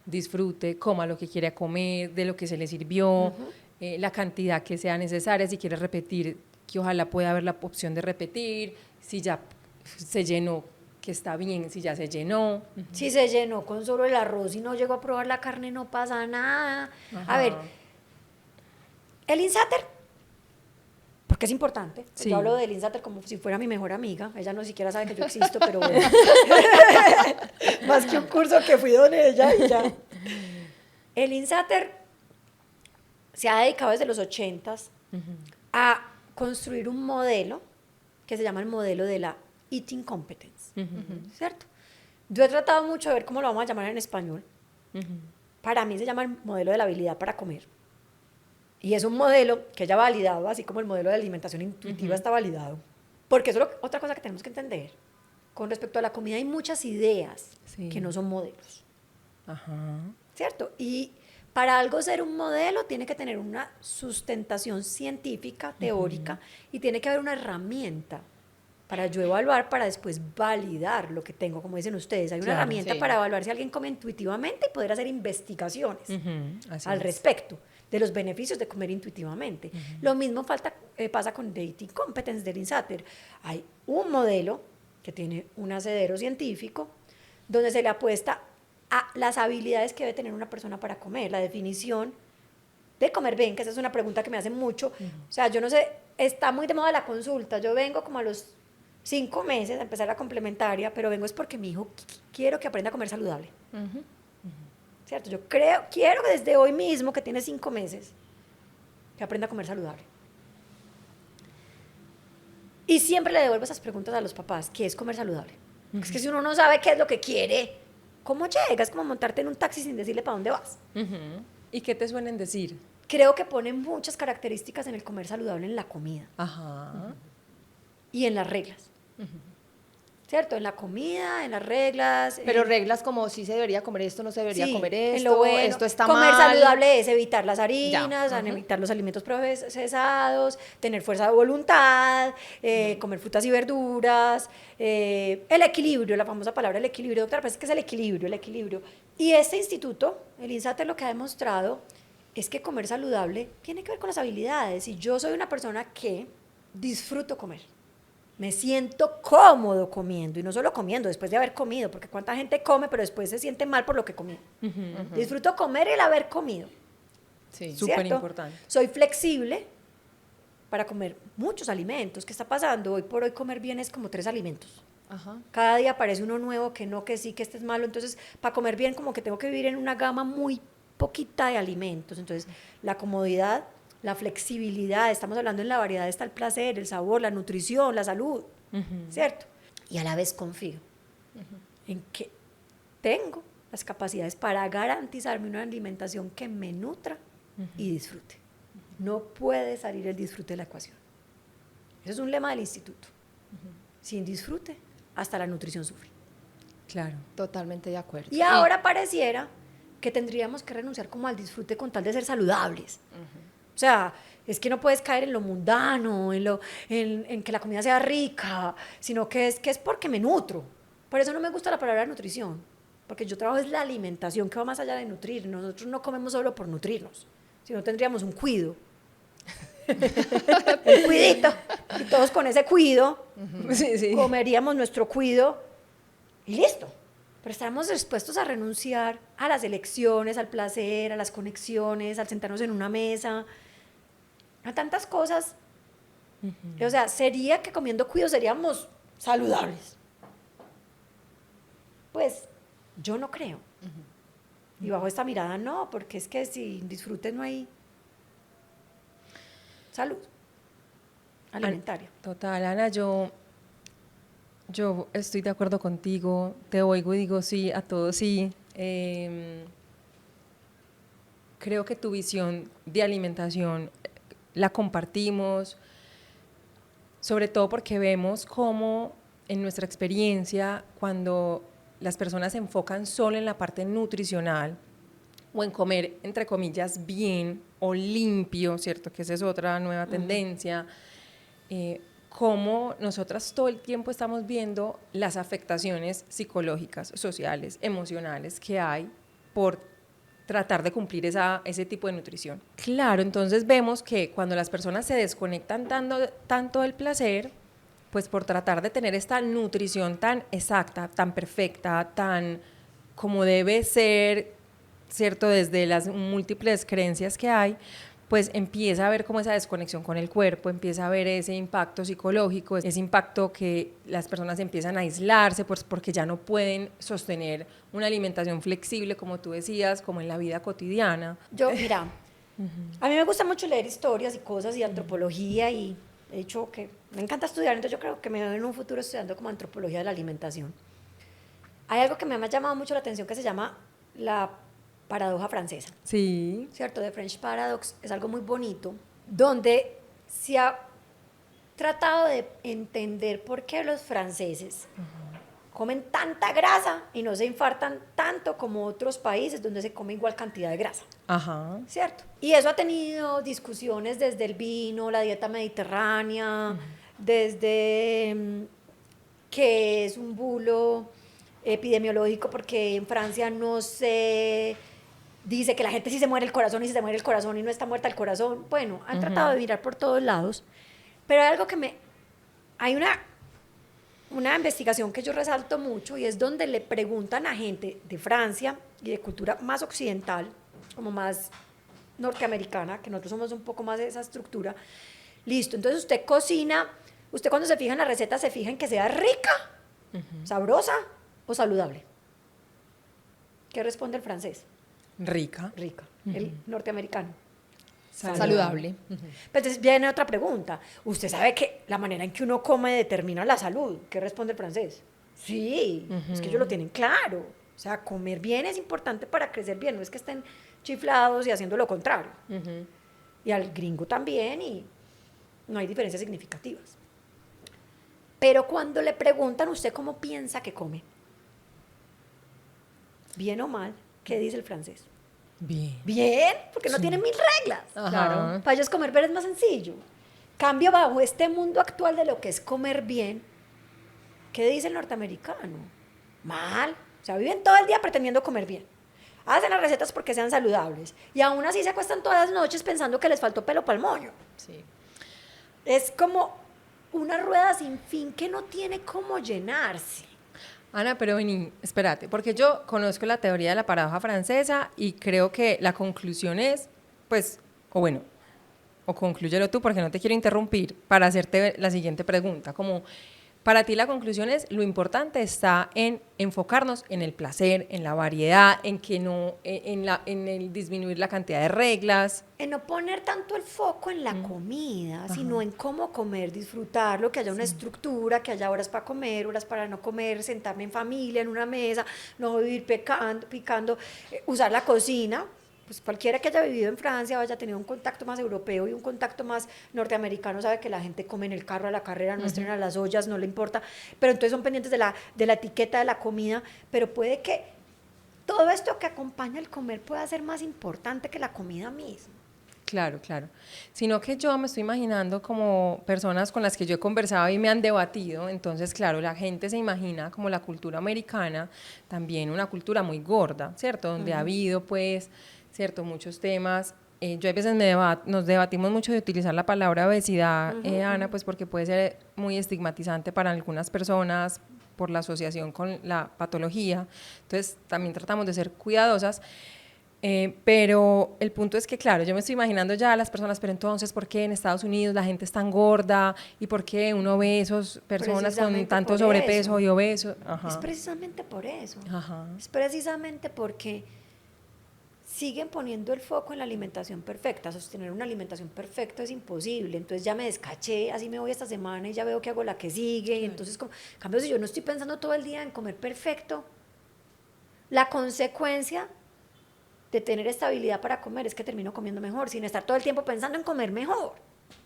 disfrute, coma lo que quiere comer, de lo que se le sirvió, la cantidad que sea necesaria, si quiere repetir, que ojalá pueda haber la opción de repetir, si ya se llenó, que está bien, si ya se llenó. Si se llenó con solo el arroz y no llegó a probar la carne, no pasa nada. A ver, el INSATER, porque es importante. Sí. Yo hablo del INSATER como si fuera mi mejor amiga. Ella no siquiera sabe que yo existo, pero bueno. Más que un curso que fui donde ella y ya. El INSATER se ha dedicado desde los 80s a construir un modelo que se llama el modelo de la Eating Competence, ¿cierto? Yo he tratado mucho de ver cómo lo vamos a llamar en español. Para mí se llama el modelo de la habilidad para comer. Y es un modelo que ya ha validado, así como el modelo de alimentación intuitiva está validado. Porque eso es otra cosa que tenemos que entender. con respecto a la comida hay muchas ideas Sí. que no son modelos, Ajá. ¿cierto? Y para algo ser un modelo tiene que tener una sustentación científica, teórica, y tiene que haber una herramienta para yo evaluar, para después validar lo que tengo, como dicen ustedes. Hay una Claro, herramienta sí. para evaluar si alguien come intuitivamente y poder hacer investigaciones Así al es. respecto de los beneficios de comer intuitivamente. Lo mismo pasa con Dating Competence de Linsater. Hay un modelo que tiene un asedero científico donde se le apuesta a las habilidades que debe tener una persona para comer, la definición de comer bien, que esa es una pregunta que me hacen mucho. O sea, yo no sé, está muy de moda la consulta. Yo vengo como a los 5 meses a empezar la complementaria, pero vengo es porque mi hijo quiero que aprenda a comer saludable. ¿Cierto? Yo quiero que desde hoy mismo, que tiene 5 meses, que aprenda a comer saludable. Y siempre le devuelvo esas preguntas a los papás, ¿qué es comer saludable? Es que si uno no sabe qué es lo que quiere, ¿cómo llega? Es como montarte en un taxi sin decirle para dónde vas. ¿Y qué te suelen decir? Creo que ponen muchas características en el comer saludable en la comida Ajá. y en las reglas. ¿Cierto? En la comida, en las reglas. Pero reglas como si se debería comer esto, no se debería sí, comer en esto, lo bueno. esto está Comer mal. saludable es evitar las harinas, Ya, evitar los alimentos procesados, tener fuerza de voluntad, comer frutas y verduras, el equilibrio, la famosa palabra el equilibrio, doctora, pues es que es el equilibrio. Y este instituto, el INSATER, lo que ha demostrado es que comer saludable tiene que ver con las habilidades. Y yo soy una persona que disfruto comer. Me siento cómodo comiendo, y no solo comiendo, después de haber comido, porque cuánta gente come, pero después se siente mal por lo que comió. Disfruto comer y el haber comido. Sí. Súper ¿cierto? importante. Soy flexible para comer muchos alimentos. ¿Qué está pasando? Hoy por hoy comer bien es como 3 alimentos. Ajá. Cada día aparece uno nuevo, que no, que sí, que este es malo. Entonces, para comer bien como que tengo que vivir en una gama muy poquita de alimentos. Entonces, la comodidad, la flexibilidad, estamos hablando en la variedad, está el placer, el sabor, la nutrición, la salud, ¿cierto? Y a la vez confío en que tengo las capacidades para garantizarme una alimentación que me nutra y disfrute. No puede salir el disfrute de la ecuación. Eso es un lema del instituto. Sin disfrute, hasta la nutrición sufre. Claro. Totalmente de acuerdo. Y ahora pareciera que tendríamos que renunciar como al disfrute con tal de ser saludables. O sea, es que no puedes caer en lo mundano, en que la comida sea rica, sino que es porque me nutro. Por eso no me gusta la palabra nutrición, porque yo trabajo es la alimentación, que va más allá de nutrir. Nosotros no comemos solo por nutrirnos, sino tendríamos un cuido. Un cuidito. Y todos con ese cuido Sí. comeríamos nuestro cuido y listo. Pero estamos dispuestos a renunciar a las elecciones, al placer, a las conexiones, al sentarnos en una mesa, a tantas cosas. O sea, sería que comiendo cuido seríamos saludables. Pues yo no creo. Y bajo esta mirada no, porque es que sin disfrute no hay salud alimentaria. Total, Ana, yo estoy de acuerdo contigo, te oigo y digo sí, a todo sí. Creo que tu visión de alimentación la compartimos, sobre todo porque vemos cómo en nuestra experiencia, cuando las personas se enfocan solo en la parte nutricional o en comer, entre comillas, bien o limpio, ¿cierto? Que esa es otra nueva tendencia. Cómo nosotras todo el tiempo estamos viendo las afectaciones psicológicas, sociales, emocionales que hay por tratar de cumplir ese tipo de nutrición. Claro, entonces vemos que cuando las personas se desconectan tanto del placer, pues por tratar de tener esta nutrición tan exacta, tan perfecta, tan como debe ser, ¿cierto? Desde las múltiples creencias que hay, pues empieza a haber como esa desconexión con el cuerpo, empieza a haber ese impacto psicológico, ese impacto que las personas empiezan a aislarse pues porque ya no pueden sostener una alimentación flexible, como tú decías, como en la vida cotidiana. Yo, mira, a mí me gusta mucho leer historias y cosas y antropología, y de hecho que me encanta estudiar, entonces yo creo que me veo en un futuro estudiando como antropología de la alimentación. Hay algo que me ha llamado mucho la atención que se llama la paradoja francesa. Sí. ¿Cierto? The French Paradox es algo muy bonito, donde se ha tratado de entender por qué los franceses comen tanta grasa y no se infartan tanto como otros países donde se come igual cantidad de grasa. Ajá. ¿Cierto? Y eso ha tenido discusiones desde el vino, la dieta mediterránea, desde que es un bulo epidemiológico porque en Francia no se dice que la gente sí se muere el corazón y si se muere el corazón y no está muerta el corazón. Bueno, han tratado de mirar por todos lados, pero hay algo que hay una investigación que yo resalto mucho y es donde le preguntan a gente de Francia y de cultura más occidental, como más norteamericana, que nosotros somos un poco más de esa estructura. Listo, entonces usted cocina, usted cuando se fija en la receta se fija en que sea rica, sabrosa o saludable. ¿Qué responde el francés? Rica. Rica. El norteamericano. Saludable. Pero entonces viene otra pregunta. Usted sabe que la manera en que uno come determina la salud. ¿Qué responde el francés? Sí, es que ellos lo tienen claro. O sea, comer bien es importante para crecer bien. No es que estén chiflados y haciendo lo contrario. Y al gringo también, y no hay diferencias significativas. Pero cuando le preguntan usted cómo piensa que come, bien o mal, ¿qué dice el francés? Bien. Bien, porque no tienen mil reglas. Claro. Para ellos comer bien es más sencillo. Cambio bajo este mundo actual de lo que es comer bien, ¿qué dice el norteamericano? Mal. O sea, viven todo el día pretendiendo comer bien. Hacen las recetas porque sean saludables. Y aún así se acuestan todas las noches pensando que les faltó pelo para el moño. Sí. Es como una rueda sin fin que no tiene cómo llenarse. Ana, pero vení, espérate, porque yo conozco la teoría de la paradoja francesa y creo que la conclusión es, pues, o bueno, o conclúyelo tú porque no te quiero interrumpir para hacerte la siguiente pregunta, como para ti la conclusión es, lo importante está en enfocarnos en el placer, en la variedad, en que no, en el disminuir la cantidad de reglas. En no poner tanto el foco en la comida, sino en cómo comer, disfrutarlo, que haya una estructura, que haya horas para comer, horas para no comer, sentarme en familia, en una mesa, no vivir picando, usar la cocina. Pues cualquiera que haya vivido en Francia o haya tenido un contacto más europeo y un contacto más norteamericano sabe que la gente come en el carro a la carrera, no estrena las ollas, no le importa, pero entonces son pendientes de la etiqueta de la comida, pero puede que todo esto que acompaña el comer pueda ser más importante que la comida misma. Claro, claro. Sino que yo me estoy imaginando como personas con las que yo he conversado y me han debatido, entonces, claro, la gente se imagina como la cultura americana, también una cultura muy gorda, ¿cierto? Donde ha habido, pues, ¿cierto? Muchos temas. Yo a veces nos debatimos mucho de utilizar la palabra obesidad, Ana, pues porque puede ser muy estigmatizante para algunas personas por la asociación con la patología. Entonces, también tratamos de ser cuidadosas. Pero el punto es que, claro, yo me estoy imaginando ya a las personas, pero entonces, ¿por qué en Estados Unidos la gente es tan gorda? ¿Y por qué uno ve esos personas con tanto sobrepeso y obesos? Es precisamente por eso. Ajá. Es precisamente porque siguen poniendo el foco en la alimentación perfecta. Sostener una alimentación perfecta es imposible. Entonces ya me descaché, así me voy esta semana y ya veo que hago la que sigue. Y entonces, en cambio, si yo no estoy pensando todo el día en comer perfecto, la consecuencia de tener estabilidad para comer es que termino comiendo mejor, sin estar todo el tiempo pensando en comer mejor.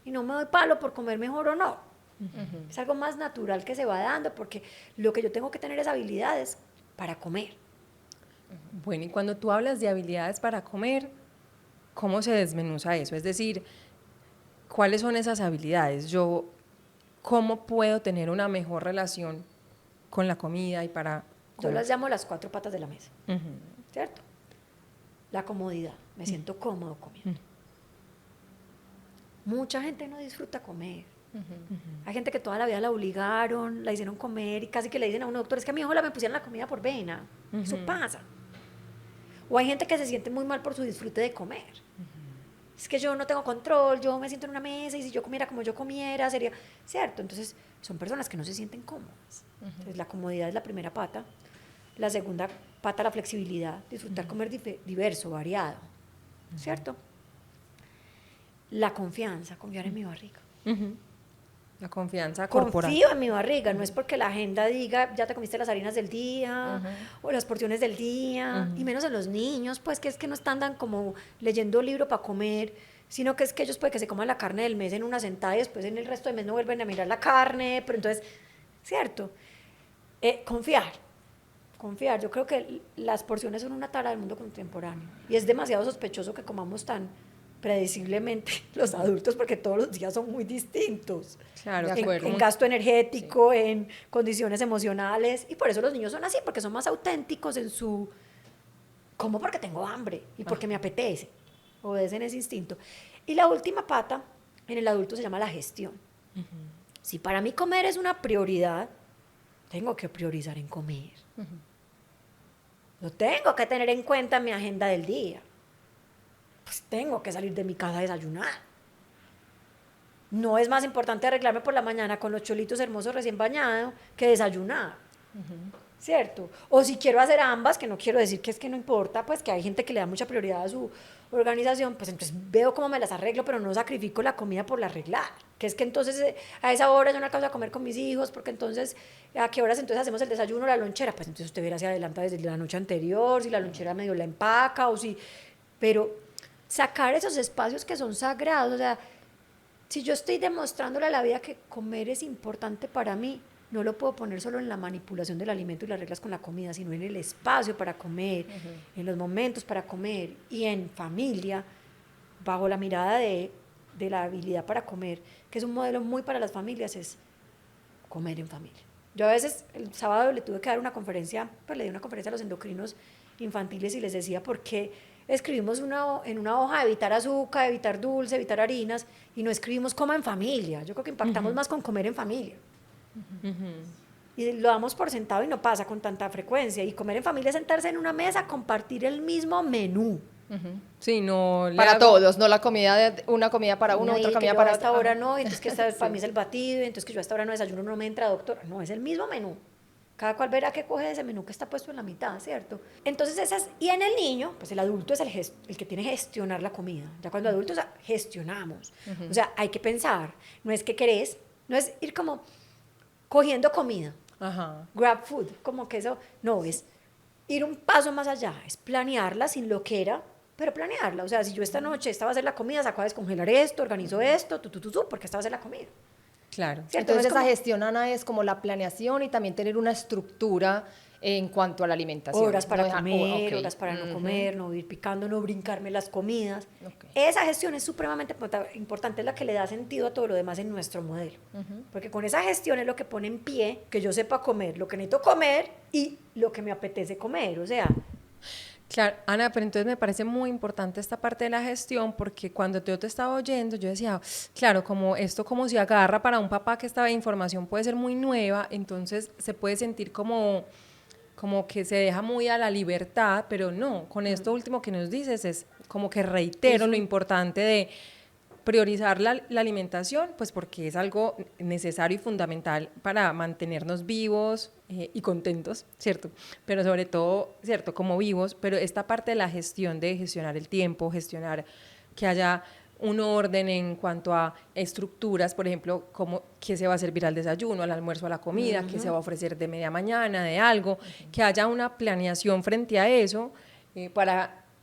Y no me doy palo por comer mejor o no. Es algo más natural que se va dando, porque lo que yo tengo que tener es habilidades para comer. Bueno, y cuando tú hablas de habilidades para comer, ¿cómo se desmenuza eso? Es decir, ¿cuáles son esas habilidades? Yo, ¿cómo puedo tener una mejor relación con la comida y para Yo las llamo las 4 patas de la mesa, ¿cierto? La comodidad, me siento cómodo comiendo. Mucha gente no disfruta comer. Hay gente que toda la vida la obligaron, la hicieron comer y casi que le dicen a un doctor, es que a mi hijo me pusieron la comida por vena. Eso pasa. O hay gente que se siente muy mal por su disfrute de comer. Es que yo no tengo control, yo me siento en una mesa y si yo comiera como yo comiera sería, ¿cierto? Entonces son personas que no se sienten cómodas. Entonces la comodidad es la primera pata. La segunda pata, la flexibilidad, disfrutar comer diverso, variado, ¿cierto? La confianza, confiar en mi barriga. La confianza corporal. Confío en mi barriga, no es porque la agenda diga, ya te comiste las harinas del día, o las porciones del día, y menos en los niños, pues que es que no están como leyendo libro para comer, sino que es que ellos puede que se coman la carne del mes en una sentada y después en el resto del mes no vuelven a mirar la carne, pero entonces, ¿cierto? Confiar. Yo creo que las porciones son una tara del mundo contemporáneo y es demasiado sospechoso que comamos tan predeciblemente los adultos porque todos los días son muy distintos. Claro, en gasto energético, sí, en condiciones emocionales, y por eso los niños son así, porque son más auténticos en su... Como porque tengo hambre y porque me apetece, obedecen ese instinto. Y la última pata en el adulto se llama la gestión. Si para mí comer es una prioridad, tengo que priorizar en comer. Lo tengo que tener en cuenta en mi agenda del día. Pues tengo que salir de mi casa a desayunar. No es más importante arreglarme por la mañana con los cholitos hermosos recién bañados que desayunar. ¿Cierto? O si quiero hacer ambas, que no quiero decir que es que no importa, pues que hay gente que le da mucha prioridad a su organización, pues entonces veo cómo me las arreglo, pero no sacrifico la comida por la arreglar. Que es que entonces a esa hora yo no alcanzo a comer con mis hijos, porque entonces, ¿a qué horas entonces hacemos el desayuno o la lonchera? Pues entonces usted verá si adelanta desde la noche anterior, si la lonchera medio la empaca, o si... Pero sacar esos espacios que son sagrados, o sea, si yo estoy demostrándole a la vida que comer es importante para mí, no lo puedo poner solo en la manipulación del alimento y las reglas con la comida, sino en el espacio para comer, en los momentos para comer y en familia, bajo la mirada de la habilidad para comer, que es un modelo muy para las familias, es comer en familia. Yo a veces, el sábado le tuve que dar una conferencia, pues le di una conferencia a los endocrinos infantiles y les decía por qué escribimos en una hoja evitar azúcar, evitar dulce, evitar harinas, y no escribimos coma en familia. Yo creo que impactamos más con comer en familia. Y lo damos por sentado y no pasa con tanta frecuencia. Y comer en familia es sentarse en una mesa, compartir el mismo menú. Sí, no para todos, no la comida una comida para uno, no, otra comida para para esta otro. hora no, y entonces que para mí es el batido, y entonces que yo a esta hora no desayuno, no me entra, doctor. No, es el mismo menú. Cada cual verá qué coge de ese menú que está puesto en la mitad, ¿cierto? Entonces y en el niño, pues el adulto es el que tiene que gestionar la comida. Ya cuando adultos gestionamos. O sea, hay que pensar. No es que querés, no es ir como cogiendo comida. Grab food, como que eso, no, es ir un paso más allá, es planearla sin loquera, pero planearla. O sea, si yo esta noche esta va a ser la comida, saco a descongelar esto, organizo esto, porque esta va a ser la comida. Claro. ¿Cierto? Entonces como, esa gestión, Ana, es como la planeación y también tener una estructura en cuanto a la alimentación. Horas para comer, horas para no comer, no ir picando, no brincarme las comidas. Esa gestión es supremamente importante, es la que le da sentido a todo lo demás en nuestro modelo. Porque con esa gestión es lo que pone en pie que yo sepa comer lo que necesito comer y lo que me apetece comer. O sea... Claro, Ana, pero entonces me parece muy importante esta parte de la gestión, porque cuando yo te estaba oyendo, yo decía, claro, como esto como se agarra para un papá que esta información puede ser muy nueva, entonces se puede sentir como que se deja muy a la libertad, pero no, con esto último que nos dices es como que reitero lo importante de priorizar la alimentación, pues porque es algo necesario y fundamental para mantenernos vivos y contentos, ¿cierto? Pero sobre todo, ¿cierto? Como vivos, pero esta parte de la gestión, de gestionar el tiempo, gestionar que haya un orden en cuanto a estructuras, por ejemplo, como qué se va a servir al desayuno, al almuerzo, a la comida, qué se va a ofrecer de media mañana, de algo, que haya una planeación frente a eso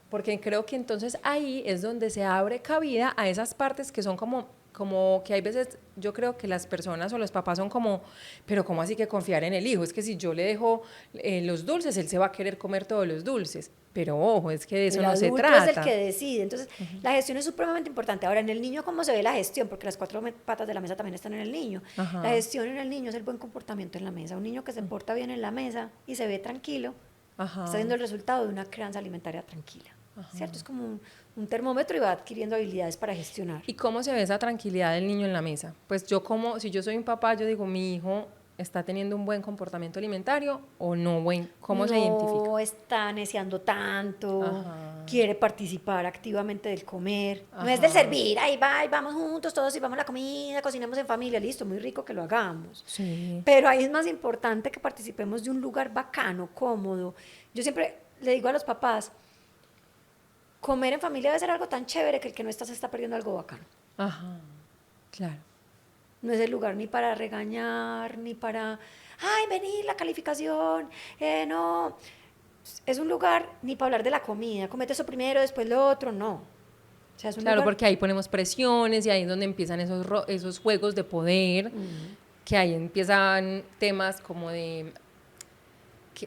porque creo que entonces ahí es donde se abre cabida a esas partes que son como que hay veces, yo creo que las personas o los papás son como, pero ¿cómo así que confiar en el hijo? Es que si yo le dejo los dulces, él se va a querer comer todos los dulces. Pero ojo, es que de eso no se trata. El adulto es el que decide. Entonces, la gestión es supremamente importante. Ahora, en el niño, ¿cómo se ve la gestión? Porque las 4 patas de la mesa también están en el niño. La gestión en el niño es el buen comportamiento en la mesa. Un niño que se porta bien en la mesa y se ve tranquilo, está viendo el resultado de una crianza alimentaria tranquila. ¿Cierto? Es como un termómetro y va adquiriendo habilidades para gestionar. ¿Y cómo se ve esa tranquilidad del niño en la mesa? Pues si yo soy un papá, yo digo, mi hijo está teniendo un buen comportamiento alimentario o no buen, ¿cómo se identifica? No está neceando tanto, quiere participar activamente del comer, no es del servir, ahí vamos juntos todos y vamos a la comida, cocinemos en familia, listo, muy rico que lo hagamos. Sí. Pero ahí es más importante que participemos de un lugar bacano, cómodo. Yo siempre le digo a los papás, comer en familia debe ser algo tan chévere que el que no está se está perdiendo algo bacano. Claro. No es el lugar ni para regañar, ni para, ay, vení, la calificación, no. Es un lugar ni para hablar de la comida, comete eso primero, después lo otro, no. O sea, es un lugar... porque ahí ponemos presiones y ahí es donde empiezan esos juegos de poder, que ahí empiezan temas como de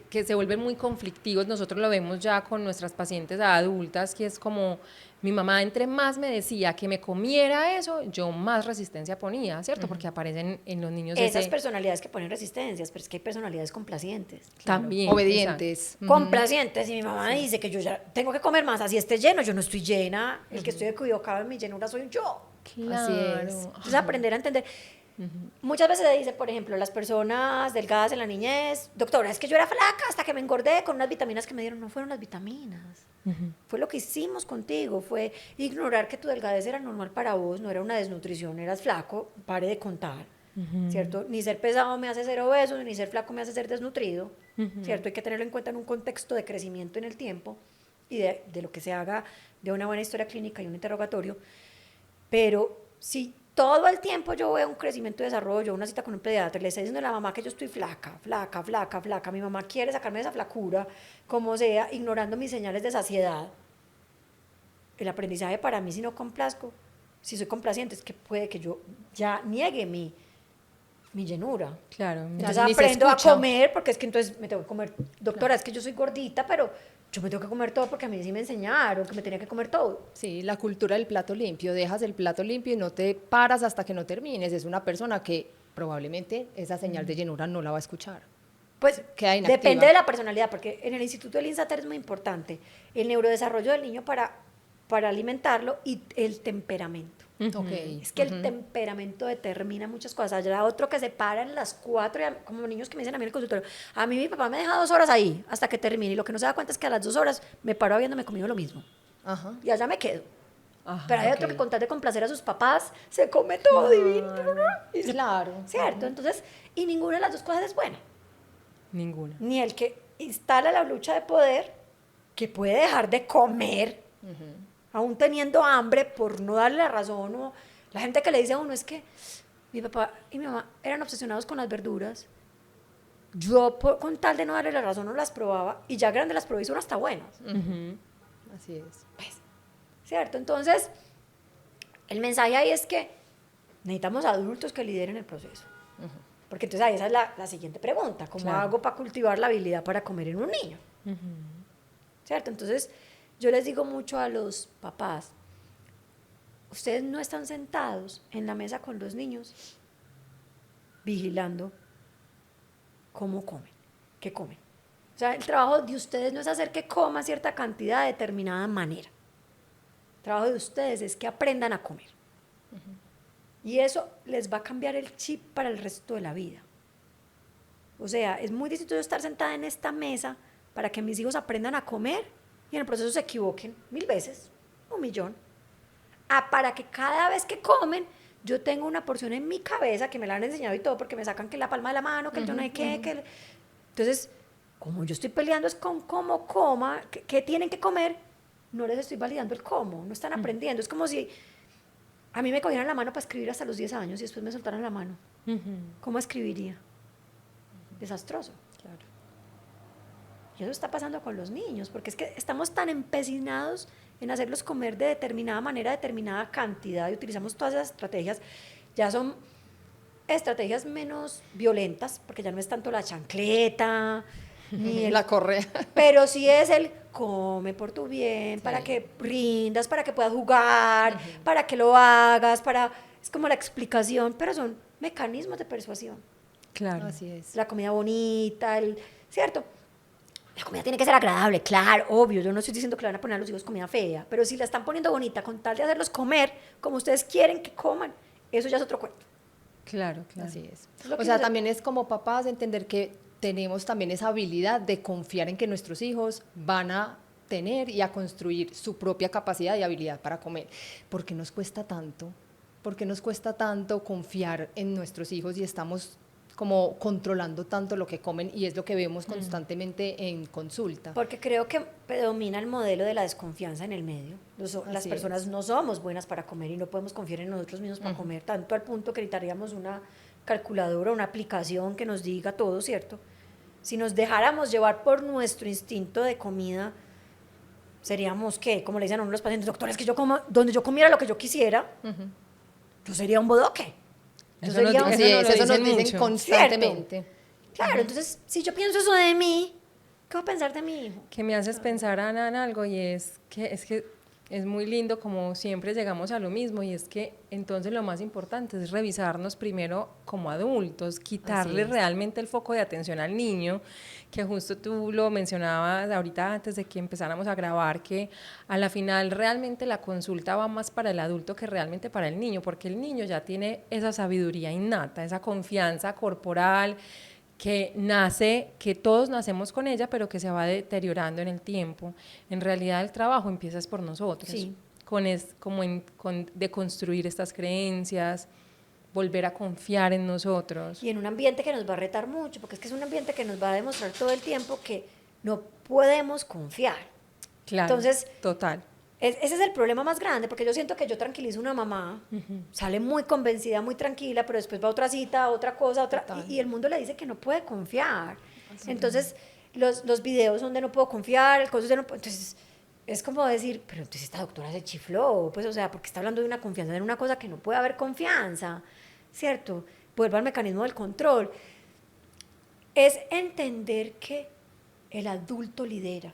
que se vuelven muy conflictivos. Nosotros lo vemos ya con nuestras pacientes adultas, que es como mi mamá entre más me decía que me comiera eso, yo más resistencia ponía, ¿cierto? Porque aparecen en los niños Esas personalidades que ponen resistencias, pero es que hay personalidades complacientes. también. Obedientes. Complacientes, y mi mamá dice que yo ya tengo que comer más, así esté lleno, yo no estoy llena, el que estoy equivocado en mi llenura soy yo. Claro. Así es. Entonces aprender a entender. Muchas veces se dice, por ejemplo, las personas delgadas en la niñez, doctora, es que yo era flaca hasta que me engordé con unas vitaminas que me dieron. No fueron las vitaminas, fue lo que hicimos contigo, fue ignorar que tu delgadez era normal para vos, no era una desnutrición, eras flaco, pare de contar, ¿cierto? Ni ser pesado me hace ser obeso, ni ser flaco me hace ser desnutrido, ¿cierto? Hay que tenerlo en cuenta en un contexto de crecimiento en el tiempo y de lo que se haga de una buena historia clínica y un interrogatorio, pero si todo el tiempo yo veo un crecimiento y desarrollo, una cita con un pediatra, le está diciendo a la mamá que yo estoy flaca, flaca, flaca, flaca, mi mamá quiere sacarme de esa flacura, como sea, ignorando mis señales de saciedad. El aprendizaje para mí, si no complazco, si soy complaciente, es que puede que yo ya niegue mi llenura. Claro. Entonces ni se aprendo a escucha. comer, porque es que entonces me tengo que comer, doctora, es que yo soy gordita, pero yo me tengo que comer todo porque a mí sí me enseñaron que me tenía que comer todo. Sí, la cultura del plato limpio, dejas el plato limpio y no te paras hasta que no termines. Es una persona que probablemente esa señal de llenura no la va a escuchar. Pues Queda inactiva. depende de la personalidad, porque en el Instituto del INSATER es muy importante el neurodesarrollo del niño para alimentarlo y el temperamento. Ok. Es que el temperamento determina muchas cosas. Hay otro que se para en las 4, como niños que me dicen a mí en el consultorio, a mí mi papá me deja 2 horas ahí hasta que termine, y lo que no se da cuenta es que a las 2 horas me paro habiéndome comido lo mismo. Ajá. Y allá me quedo. Ajá, Pero hay otro ok. que con tal de complacer a sus papás, se come todo divino. Y Claro. ¿cierto? Entonces, y ninguna de las dos cosas es buena. Ninguna. Ni el que instala la lucha de poder, que puede dejar de comer, aún teniendo hambre, por no darle la razón. O la gente que le dice a uno es que mi papá y mi mamá eran obsesionados con las verduras. Yo, con tal de no darle la razón, no las probaba, y ya grande las probé y son hasta buenas. Así es. ¿Cierto? Entonces, el mensaje ahí es que necesitamos adultos que lideren el proceso. Porque entonces ahí esa es la siguiente pregunta. ¿Cómo Claro. hago para cultivar la habilidad para comer en un niño? ¿Cierto? Entonces, yo les digo mucho a los papás, ustedes no están sentados en la mesa con los niños vigilando cómo comen, qué comen. O sea, el trabajo de ustedes no es hacer que coma cierta cantidad de determinada manera. El trabajo de ustedes es que aprendan a comer. Y eso les va a cambiar el chip para el resto de la vida. O sea, es muy distinto yo estar sentada en esta mesa para que mis hijos aprendan a comer y en el proceso se equivoquen 1000 veces, 1.000.000, a para que cada vez que comen yo tengo una porción en mi cabeza que me la han enseñado y todo, porque me sacan que la palma de la mano, que el yo no sé qué, que entonces, como yo estoy peleando es con cómo coma, qué tienen que comer, no les estoy validando el cómo, no están aprendiendo. Es como si a mí me cogieran la mano para escribir hasta los 10 años y después me soltaran la mano. ¿Cómo escribiría? Desastroso. Claro. Y eso está pasando con los niños, porque es que estamos tan empecinados en hacerlos comer de determinada manera, determinada cantidad, y utilizamos todas esas estrategias. Ya son estrategias menos violentas, porque ya no es tanto la chancleta, ni La correa. pero sí es el come por tu bien, Sí. para que rindas, para que puedas jugar, para que lo hagas, es como la explicación, pero son mecanismos de persuasión. Claro. Así es. La comida bonita, ¿cierto? La comida tiene que ser agradable, claro, obvio. Yo no estoy diciendo que le van a poner a los hijos comida fea, pero si la están poniendo bonita con tal de hacerlos comer como ustedes quieren que coman, eso ya es otro cuento. Claro, claro. Así es. Es lo O que sea, yo- también es como papás entender que tenemos también esa habilidad de confiar en que nuestros hijos van a tener y a construir su propia capacidad y habilidad para comer. ¿Por qué nos cuesta tanto? ¿Por qué nos cuesta tanto confiar en nuestros hijos y estamos como controlando tanto lo que comen? Y es lo que vemos constantemente en consulta. Porque creo que predomina el modelo de la desconfianza en el medio. Las Así personas es. no somos buenas para comer y no podemos confiar en nosotros mismos para comer, tanto al punto que necesitaríamos una calculadora, una aplicación que nos diga todo, ¿cierto? Si nos dejáramos llevar por nuestro instinto de comida, seríamos, ¿qué? Como le dicen a uno los pacientes, doctor, es que yo como, donde yo comiera lo que yo quisiera, yo sería un bodoque. Yo Eso no sería tiene- Así Eso no es, lo eso nos dicen dicen mucho. constantemente. Claro, entonces, si yo pienso eso de mí, ¿Qué va a pensar de mi hijo? Que me haces pensar, Ana, en algo, y es que es muy lindo como siempre llegamos a lo mismo, y es que entonces lo más importante es revisarnos primero como adultos, quitarle realmente el foco de atención al niño, que justo tú lo mencionabas ahorita antes de que empezáramos a grabar, que a la final realmente la consulta va más para el adulto que realmente para el niño, porque el niño ya tiene esa sabiduría innata, esa confianza corporal, que nace, que todos nacemos con ella, pero que se va deteriorando en el tiempo. En realidad el trabajo empieza por nosotros, Sí. con deconstruir estas creencias, volver a confiar en nosotros. Y en un ambiente que nos va a retar mucho, porque es que es un ambiente que nos va a demostrar todo el tiempo que no podemos confiar. Claro, Entonces, total. Ese es el problema más grande, porque yo siento que yo tranquilizo a una mamá, sale muy convencida, muy tranquila, pero después va a otra cita, otra cosa, otra, y el mundo le dice que no puede confiar. Entonces, los videos donde no puedo confiar, el cosas de no puedo, entonces es como decir, pero entonces esta doctora se chifló, pues o sea, porque está hablando de una confianza en una cosa que no puede haber confianza, ¿cierto? Vuelvo al mecanismo del control. Es entender que el adulto lidera.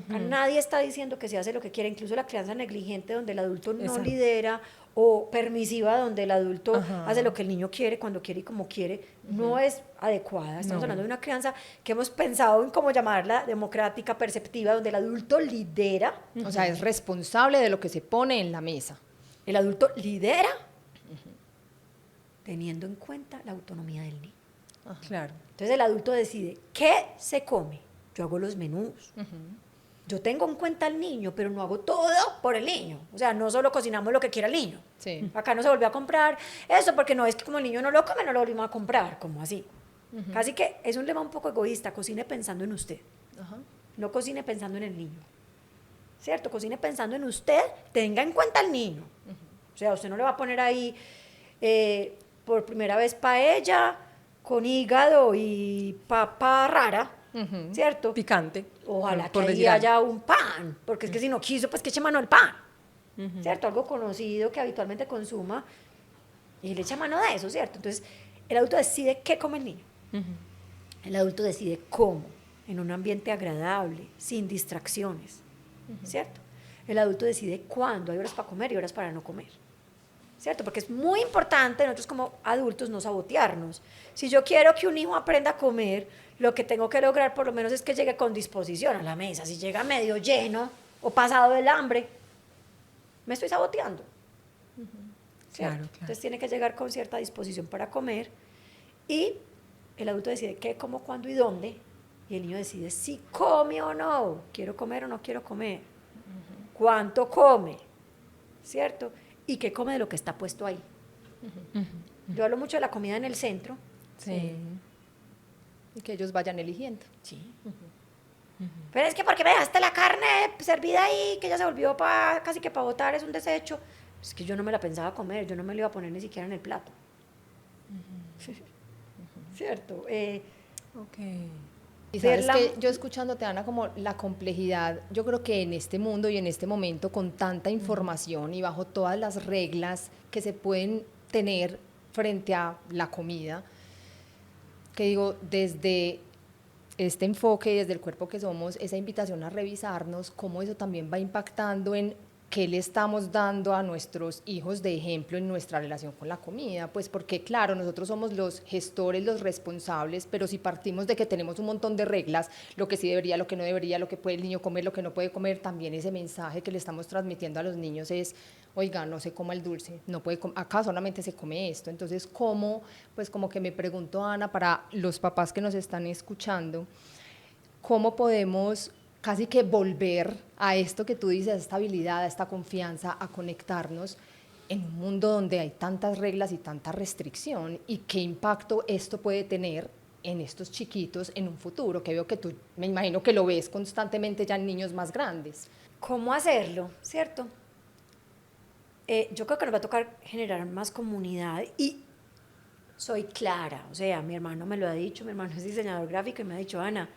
Nadie está diciendo que se hace lo que quiere, incluso la crianza negligente donde el adulto no lidera, o permisiva donde el adulto hace lo que el niño quiere, cuando quiere y como quiere, no es adecuada. Estamos hablando de una crianza que hemos pensado en cómo llamarla democrática, perceptiva, donde el adulto lidera. O sea, es responsable de lo que se pone en la mesa. El adulto lidera teniendo en cuenta la autonomía del niño. Claro. Entonces el adulto decide qué se come. Yo hago los menús. Yo tengo en cuenta al niño, pero no hago todo por el niño. O sea, no solo cocinamos lo que quiera el niño. Sí. Acá no se volvió a comprar eso, porque no es que como el niño no lo come, no lo volvimos a comprar, como así. Casi que es un lema un poco egoísta, cocine pensando en usted. No cocine pensando en el niño. ¿Cierto? Cocine pensando en usted, tenga en cuenta al niño. O sea, usted no le va a poner ahí por primera vez paella con hígado y papa rara, ¿cierto? Picante. Ojalá que ahí haya un pan, porque es que si no quiso, pues que eche mano al pan, ¿cierto? Algo conocido que habitualmente consuma y le echa mano de eso, ¿cierto? Entonces, el adulto decide qué come el niño. El adulto decide cómo, en un ambiente agradable, sin distracciones, ¿cierto? El adulto decide cuándo, hay horas para comer y horas para no comer, ¿cierto? Porque es muy importante nosotros como adultos no sabotearnos. Si yo quiero que un hijo aprenda a comer, lo que tengo que lograr por lo menos es que llegue con disposición a la mesa. Si llega medio lleno o pasado del hambre, me estoy saboteando. Claro. Entonces tiene que llegar con cierta disposición para comer, y el adulto decide qué, cómo, cuándo y dónde, y el niño decide si come o no, quiero comer o no quiero comer, cuánto come, ¿cierto? Y qué come de lo que está puesto ahí. Yo hablo mucho de la comida en el centro. Sí. Y que ellos vayan eligiendo. Sí. Pero es que porque me dejaste la carne servida ahí, que ya se volvió casi que para botar, es un desecho. Es que yo no me la pensaba comer, yo no me la iba a poner ni siquiera en el plato. ¿Cierto? Y sabes que yo escuchándote, Ana, como la complejidad, yo creo que en este mundo y en este momento, con tanta información y bajo todas las reglas que se pueden tener frente a la comida, que digo, desde este enfoque, desde el cuerpo que somos, esa invitación a revisarnos, cómo eso también va impactando en qué le estamos dando a nuestros hijos de ejemplo en nuestra relación con la comida, pues porque claro, nosotros somos los gestores, los responsables, pero si partimos de que tenemos un montón de reglas, lo que sí debería, lo que no debería, lo que puede el niño comer, lo que no puede comer, también ese mensaje que le estamos transmitiendo a los niños es, oiga, no se coma el dulce, no puede acá solamente se come esto. Entonces, ¿cómo? Pues como que me pregunto, Ana, para los papás que nos están escuchando, ¿cómo podemos casi que volver a esto que tú dices, a esta habilidad, a esta confianza, a conectarnos en un mundo donde hay tantas reglas y tanta restricción, y qué impacto esto puede tener en estos chiquitos en un futuro, que veo que tú, me imagino que lo ves constantemente ya en niños más grandes? ¿Cómo hacerlo? ¿Cierto? Yo creo que nos va a tocar generar más comunidad, y soy clara, o sea, mi hermano me lo ha dicho, mi hermano es diseñador gráfico y me ha dicho, Ana,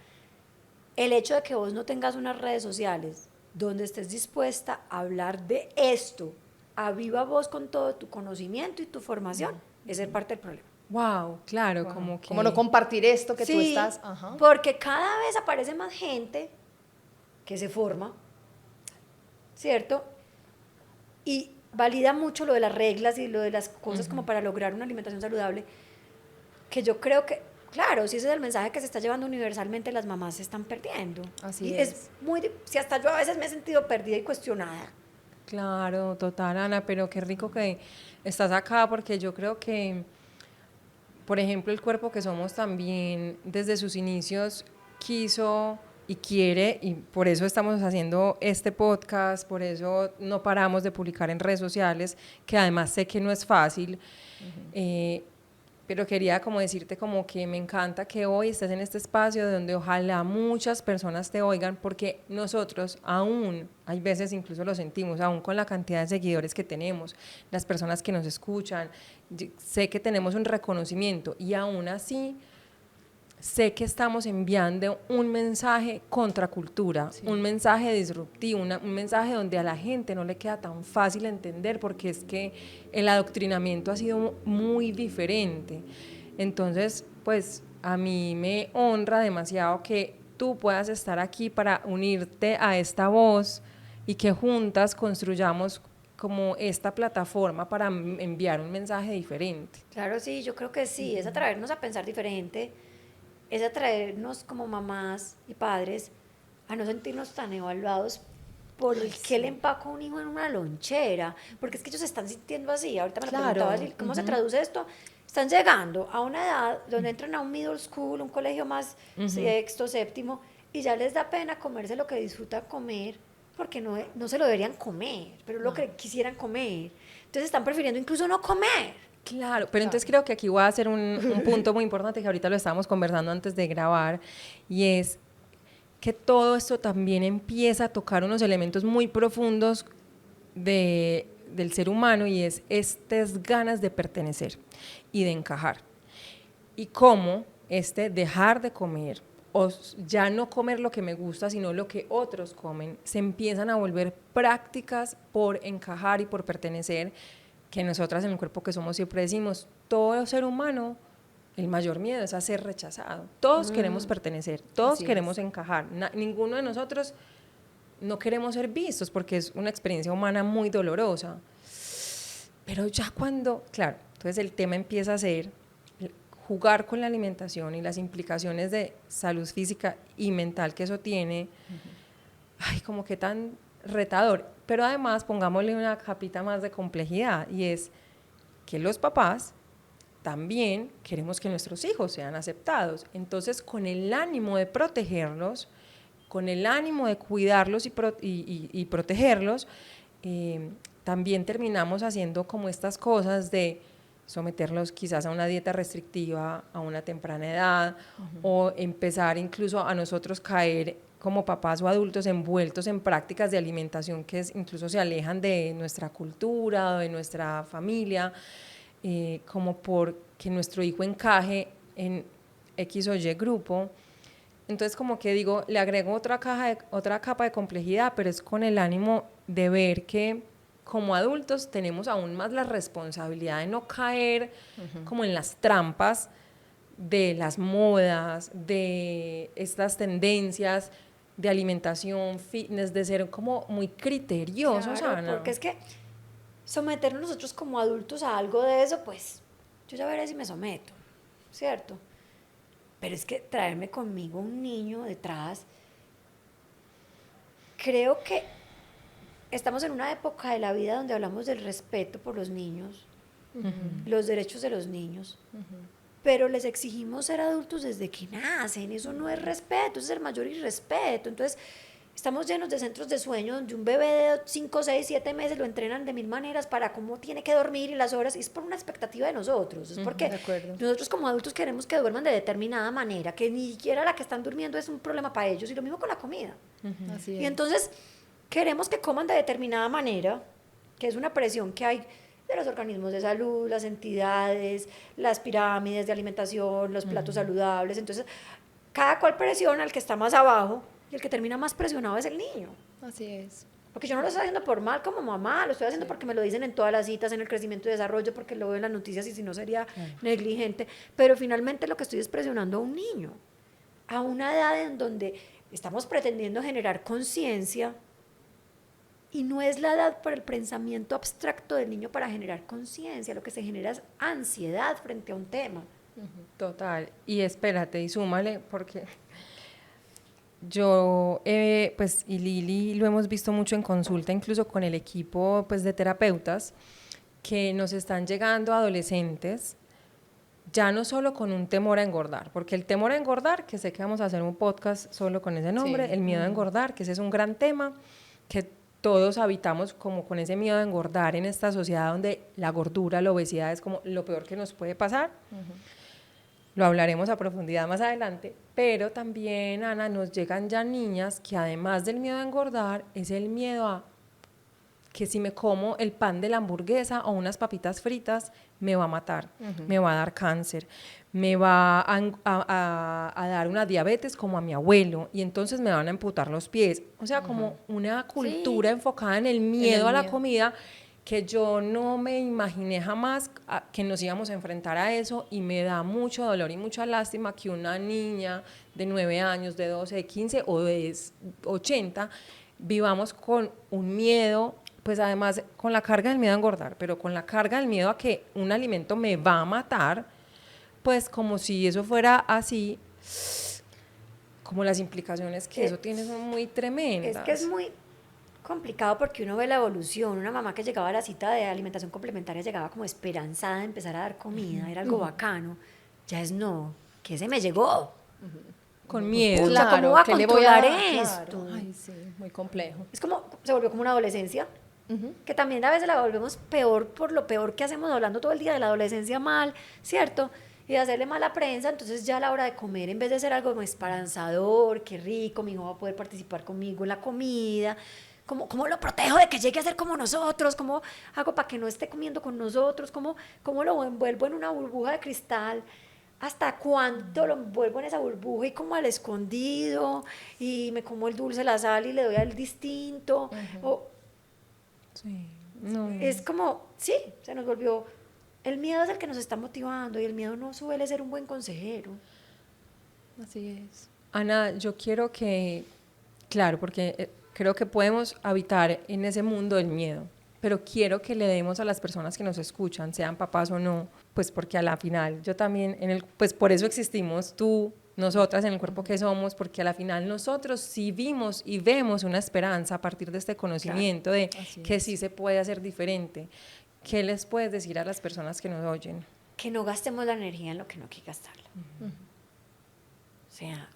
el hecho de que vos no tengas unas redes sociales donde estés dispuesta a hablar de esto a viva voz con todo tu conocimiento y tu formación, es ser parte del problema. Wow, claro, Wow. como que... Como no compartir esto que Sí, tú estás. Ajá. porque cada vez aparece más gente que se forma, ¿cierto? Y valida mucho lo de las reglas y lo de las cosas como para lograr una alimentación saludable, que yo creo que, claro, si ese es el mensaje que se está llevando universalmente, las mamás se están perdiendo. Así Y es. muy, si hasta yo a veces me he sentido perdida y cuestionada. Claro, total, Ana, pero qué rico que estás acá porque yo creo que, por ejemplo, el cuerpo que somos también desde sus inicios quiso y quiere, y por eso estamos haciendo este podcast, por eso no paramos de publicar en redes sociales, que además sé que no es fácil, pero quería como decirte como que me encanta que hoy estés en este espacio donde ojalá muchas personas te oigan, porque nosotros aún, hay veces incluso lo sentimos, aún con la cantidad de seguidores que tenemos, las personas que nos escuchan, sé que tenemos un reconocimiento y aún así sé que estamos enviando un mensaje contracultura, sí, un mensaje disruptivo, un mensaje donde a la gente no le queda tan fácil entender porque es que el adoctrinamiento ha sido muy diferente. Entonces, pues a mí me honra demasiado que tú puedas estar aquí para unirte a esta voz y que juntas construyamos como esta plataforma para enviar un mensaje diferente. Claro, sí, yo creo que sí, es atraernos a pensar diferente, es atraernos como mamás y padres a no sentirnos tan evaluados por el que le empaca un hijo en una lonchera, porque es que ellos se están sintiendo así. Ahorita me lo preguntabas, ¿cómo se traduce esto? Están llegando a una edad donde entran a un middle school, un colegio más sexto, séptimo, y ya les da pena comerse lo que disfrutan comer, porque no se lo deberían comer, pero lo que quisieran comer. Entonces están prefiriendo incluso no comer. Claro, pero entonces creo que aquí voy a hacer un punto muy importante que ahorita lo estábamos conversando antes de grabar, y es que todo esto también empieza a tocar unos elementos muy profundos del ser humano, y es estas ganas de pertenecer y de encajar. Y cómo dejar de comer o ya no comer lo que me gusta, sino lo que otros comen, se empiezan a volver prácticas por encajar y por pertenecer, que nosotras en el cuerpo que somos siempre decimos, todo ser humano, el mayor miedo es a ser rechazado. Todos queremos pertenecer, todos queremos encajar. Ninguno de nosotros no queremos ser vistos porque es una experiencia humana muy dolorosa. Pero ya cuando, claro, entonces el tema empieza a ser jugar con la alimentación y las implicaciones de salud física y mental que eso tiene, ay, como que tan retador. Pero además pongámosle una capita más de complejidad, y es que los papás también queremos que nuestros hijos sean aceptados. Entonces, con el ánimo de protegerlos, con el ánimo de cuidarlos y protegerlos, también terminamos haciendo como estas cosas de someterlos quizás a una dieta restrictiva a una temprana edad, o empezar incluso a nosotros caer como papás o adultos envueltos en prácticas de alimentación que incluso se alejan de nuestra cultura o de nuestra familia, como porque nuestro hijo encaje en X o Y grupo. Entonces, como que digo, le agrego otra capa de complejidad, pero es con el ánimo de ver que como adultos tenemos aún más la responsabilidad de no caer como en las trampas de las modas, de estas tendencias de alimentación, fitness, de ser como muy criteriosos, Claro, Ana. porque es que someternos nosotros como adultos a algo de eso, pues yo ya veré si me someto, ¿cierto? Pero es que traerme conmigo un niño detrás, creo que estamos en una época de la vida donde hablamos del respeto por los niños, los derechos de los niños, pero les exigimos ser adultos desde que nacen. Eso no es respeto, eso es el mayor irrespeto. Entonces, estamos llenos de centros de sueño donde un bebé de 5, 6, 7 meses lo entrenan de 1000 maneras para cómo tiene que dormir y las horas, y es por una expectativa de nosotros, es porque nosotros como adultos queremos que duerman de determinada manera, que ni siquiera la que están durmiendo es un problema para ellos, y lo mismo con la comida. Así es. Y entonces queremos que coman de determinada manera, que es una presión que hay de los organismos de salud, las entidades, las pirámides de alimentación, los platos saludables. Entonces, cada cual presiona al que está más abajo, y el que termina más presionado es el niño. Así es. Porque yo no lo estoy haciendo por mal como mamá, lo estoy haciendo porque me lo dicen en todas las citas, en el crecimiento y desarrollo, porque lo veo en las noticias y si no sería negligente. Pero finalmente lo que estoy es presionando a un niño, a una edad en donde estamos pretendiendo generar conciencia y no es la edad para el pensamiento abstracto del niño para generar conciencia, lo que se genera es ansiedad frente a un tema. Total. Y espérate, y súmale, porque yo, pues, y Lili lo hemos visto mucho en consulta, incluso con el equipo, pues, de terapeutas, que nos están llegando adolescentes, ya no solo con un temor a engordar, porque el temor a engordar, que sé que vamos a hacer un podcast solo con ese nombre, Sí. el miedo a engordar, que ese es un gran tema, que todos habitamos como con ese miedo a engordar en esta sociedad donde la gordura, la obesidad es como lo peor que nos puede pasar. Lo hablaremos a profundidad más adelante, pero también, Ana, nos llegan ya niñas que además del miedo a engordar, es el miedo a que si me como el pan de la hamburguesa o unas papitas fritas, me va a matar, me va a dar cáncer, me va a dar una diabetes como a mi abuelo, y entonces me van a amputar los pies. O sea, como una cultura enfocada en el miedo a la comida, que yo no me imaginé jamás que nos íbamos a enfrentar a eso, y me da mucho dolor y mucha lástima que una niña de 9 años, de 12, de 15 o de 80 vivamos con un miedo, pues además con la carga del miedo a engordar, pero con la carga del miedo a que un alimento me va a matar, pues como si eso fuera así, como las implicaciones que eso tiene son muy tremendas. Es que es muy complicado porque uno ve la evolución. Una mamá que llegaba a la cita de alimentación complementaria llegaba como esperanzada de empezar a dar comida, era algo bacano. Ya es no, ¿qué se me llegó? Con miedo. Pucha, ¿cómo va a ¿qué le voy a controlar dar? esto? Claro. Ay, sí, muy complejo. Es como, se volvió como una adolescencia, que también a veces la volvemos peor por lo peor que hacemos hablando todo el día de la adolescencia mal, ¿cierto? Y de hacerle mala prensa, entonces ya a la hora de comer, en vez de ser algo como esperanzador, qué rico, mi hijo va a poder participar conmigo en la comida, ¿cómo lo protejo de que llegue a ser como nosotros? ¿Cómo hago para que no esté comiendo con nosotros? ¿Cómo lo envuelvo en una burbuja de cristal? ¿Hasta cuánto lo envuelvo en esa burbuja y como al escondido? Y me como el dulce, la sal y le doy al distinto. Sí, no. Es como, sí, se nos volvió. El miedo es el que nos está motivando y el miedo no suele ser un buen consejero. Así es. Ana, yo quiero que, claro, porque creo que podemos habitar en ese mundo del miedo, pero quiero que le demos a las personas que nos escuchan, sean papás o no, pues porque a la final yo también, pues por eso existimos tú, nosotras en el cuerpo que somos, porque a la final nosotros sí vimos y vemos una esperanza a partir de este conocimiento de que sí se puede hacer diferente. ¿Qué les puedes decir a las personas que nos oyen? Que no gastemos la energía en lo que no hay que gastarla. O sea,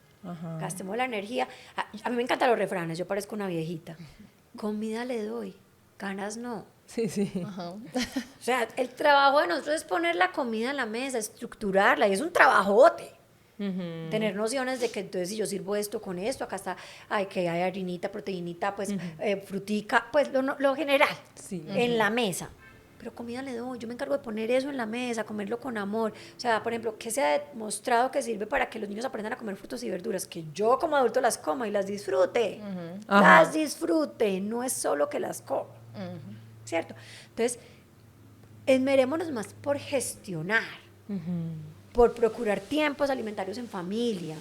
gastemos la energía. A mí me encantan los refranes, yo parezco una viejita. Comida le doy, ganas no. Sí, sí. O sea, el trabajo de nosotros es poner la comida en la mesa, estructurarla, y es un trabajote. Tener nociones de que entonces si yo sirvo esto con esto, acá está, que hay harinita, proteinita, pues frutica, pues lo general en la mesa. Pero comida le doy, yo me encargo de poner eso en la mesa, comerlo con amor. O sea, por ejemplo, ¿qué se ha demostrado que sirve para que los niños aprendan a comer frutos y verduras? Que yo como adulto las coma y las disfrute. Las disfrute, no es solo que las coma. ¿Cierto? Entonces, esmerémonos más por gestionar, por procurar tiempos alimentarios en familia,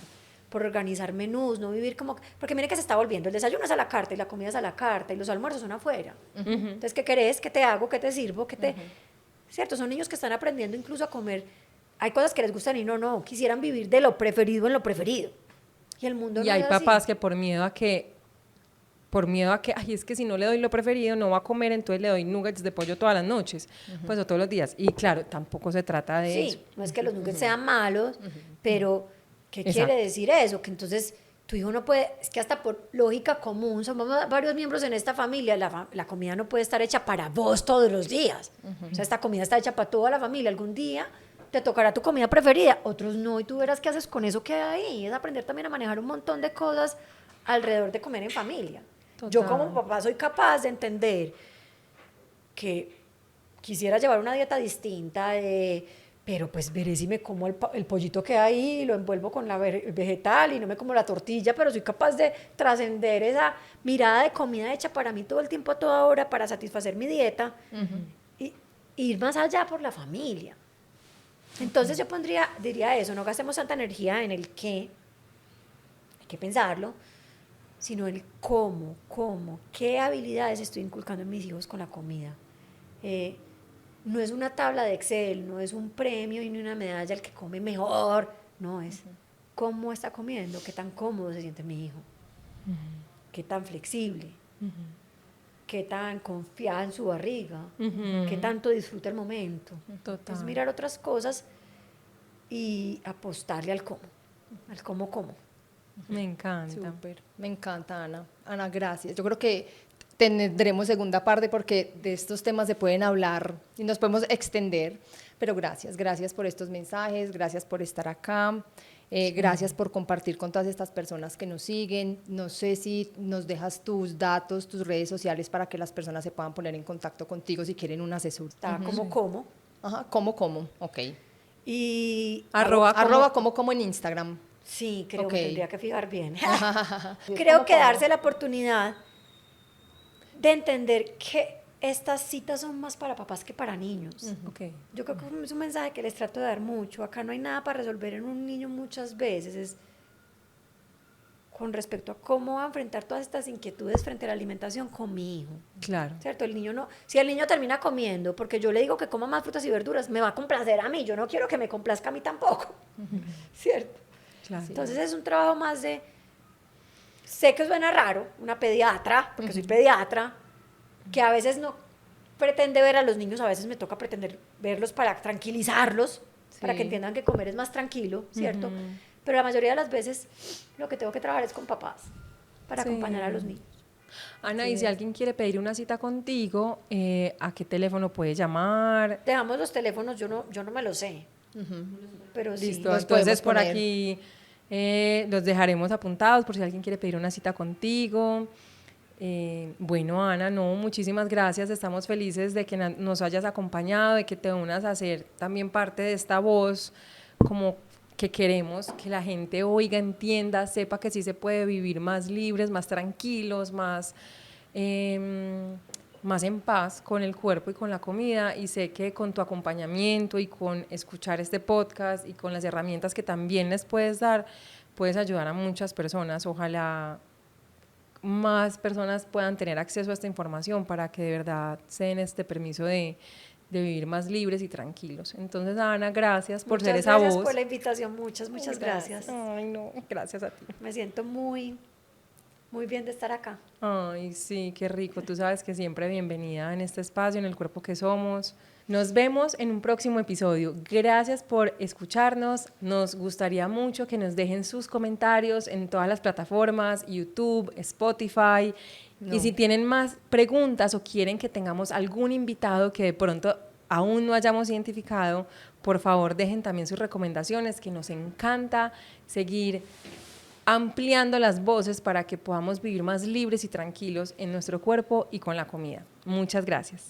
por organizar menús, no vivir como... Porque mire que se está volviendo, el desayuno es a la carta y la comida es a la carta y los almuerzos son afuera. Entonces, ¿qué querés? ¿Qué te hago? ¿Qué te sirvo? ¿Qué te...? ¿Cierto? Son niños que están aprendiendo incluso a comer. Hay cosas que les gustan y no. Quisieran vivir de lo preferido en lo preferido. Y el mundo y no hay es papás así. que por miedo a que, ay, es que si no le doy lo preferido no va a comer, entonces le doy nuggets de pollo todas las noches, pues o todos los días. Y claro, tampoco se trata de eso. Sí, no es que los nuggets sean malos, pero ¿qué quiere decir eso? Que entonces tu hijo no puede, es que hasta por lógica común, somos varios miembros en esta familia, la comida no puede estar hecha para vos todos los días. O sea, esta comida está hecha para toda la familia. Algún día te tocará tu comida preferida, otros no, y tú verás qué haces con eso que hay ahí. Es aprender también a manejar un montón de cosas alrededor de comer en familia. Total. Yo como papá soy capaz de entender que quisiera llevar una dieta distinta, de pero pues veré si me como el pollito que hay y lo envuelvo con la vegetal y no me como la tortilla, pero soy capaz de trascender esa mirada de comida hecha para mí todo el tiempo, a toda hora, para satisfacer mi dieta y ir más allá por la familia. Entonces yo diría eso, no gastemos tanta energía en el qué, hay que pensarlo, sino el cómo, qué habilidades estoy inculcando en mis hijos con la comida. No es una tabla de Excel, no es un premio y ni una medalla el que come mejor, no, es cómo está comiendo, qué tan cómodo se siente mi hijo, qué tan flexible, qué tan confiada en su barriga, qué tanto disfruta el momento. Total. Es mirar otras cosas y apostarle al cómo. Me encanta. Súper, me encanta, Ana. Ana, gracias. Yo creo que tendremos segunda parte porque de estos temas se pueden hablar y nos podemos extender, pero gracias por estos mensajes, gracias por estar acá, gracias por compartir con todas estas personas que nos siguen. No sé si nos dejas tus datos, tus redes sociales para que las personas se puedan poner en contacto contigo si quieren un asesor. Está como. Ajá, ¿cómo? Ok. Y arroba como en Instagram. Sí, creo Okay. que tendría que fijar bien. Creo que darse la oportunidad de entender que estas citas son más para papás que para niños. Okay. Yo creo que es un mensaje que les trato de dar mucho. Acá no hay nada para resolver en un niño muchas veces. Es con respecto a cómo va a enfrentar todas estas inquietudes frente a la alimentación con mi hijo. Claro. ¿Cierto? El niño no, si el niño termina comiendo porque yo le digo que coma más frutas y verduras, me va a complacer a mí. Yo no quiero que me complazca a mí tampoco. ¿Cierto? Claro. Entonces es un trabajo más de, sé que suena raro, una pediatra, porque soy pediatra, que a veces no pretende ver a los niños, a veces me toca pretender verlos para tranquilizarlos, para que entiendan que comer es más tranquilo, ¿cierto? Pero la mayoría de las veces lo que tengo que trabajar es con papás, para acompañar a los niños. Ana, y si alguien quiere pedir una cita contigo, ¿a qué teléfono puede llamar? Dejamos los teléfonos, yo no me los sé, pero sí. Listo, los entonces podemos por poner. aquí los dejaremos apuntados por si alguien quiere pedir una cita contigo. Bueno, Ana, no, muchísimas gracias, estamos felices de que nos hayas acompañado, de que te unas a ser también parte de esta voz, como que queremos que la gente oiga, entienda, sepa que sí se puede vivir más libres, más tranquilos, más en paz con el cuerpo y con la comida, y sé que con tu acompañamiento y con escuchar este podcast y con las herramientas que también les puedes dar, puedes ayudar a muchas personas. Ojalá más personas puedan tener acceso a esta información para que de verdad se den este permiso de vivir más libres y tranquilos. Entonces, Ana, gracias por ser esa voz. Muchas gracias por la invitación, muchas gracias. Ay, no, gracias a ti. Me siento muy bien de estar acá. Ay, sí, qué rico. Tú sabes que siempre bienvenida en este espacio, en el cuerpo que somos. Nos vemos en un próximo episodio. Gracias por escucharnos. Nos gustaría mucho que nos dejen sus comentarios en todas las plataformas, YouTube, Spotify. Y si tienen más preguntas o quieren que tengamos algún invitado que de pronto aún no hayamos identificado, por favor dejen también sus recomendaciones, que nos encanta seguir ampliando las voces para que podamos vivir más libres y tranquilos en nuestro cuerpo y con la comida. Muchas gracias.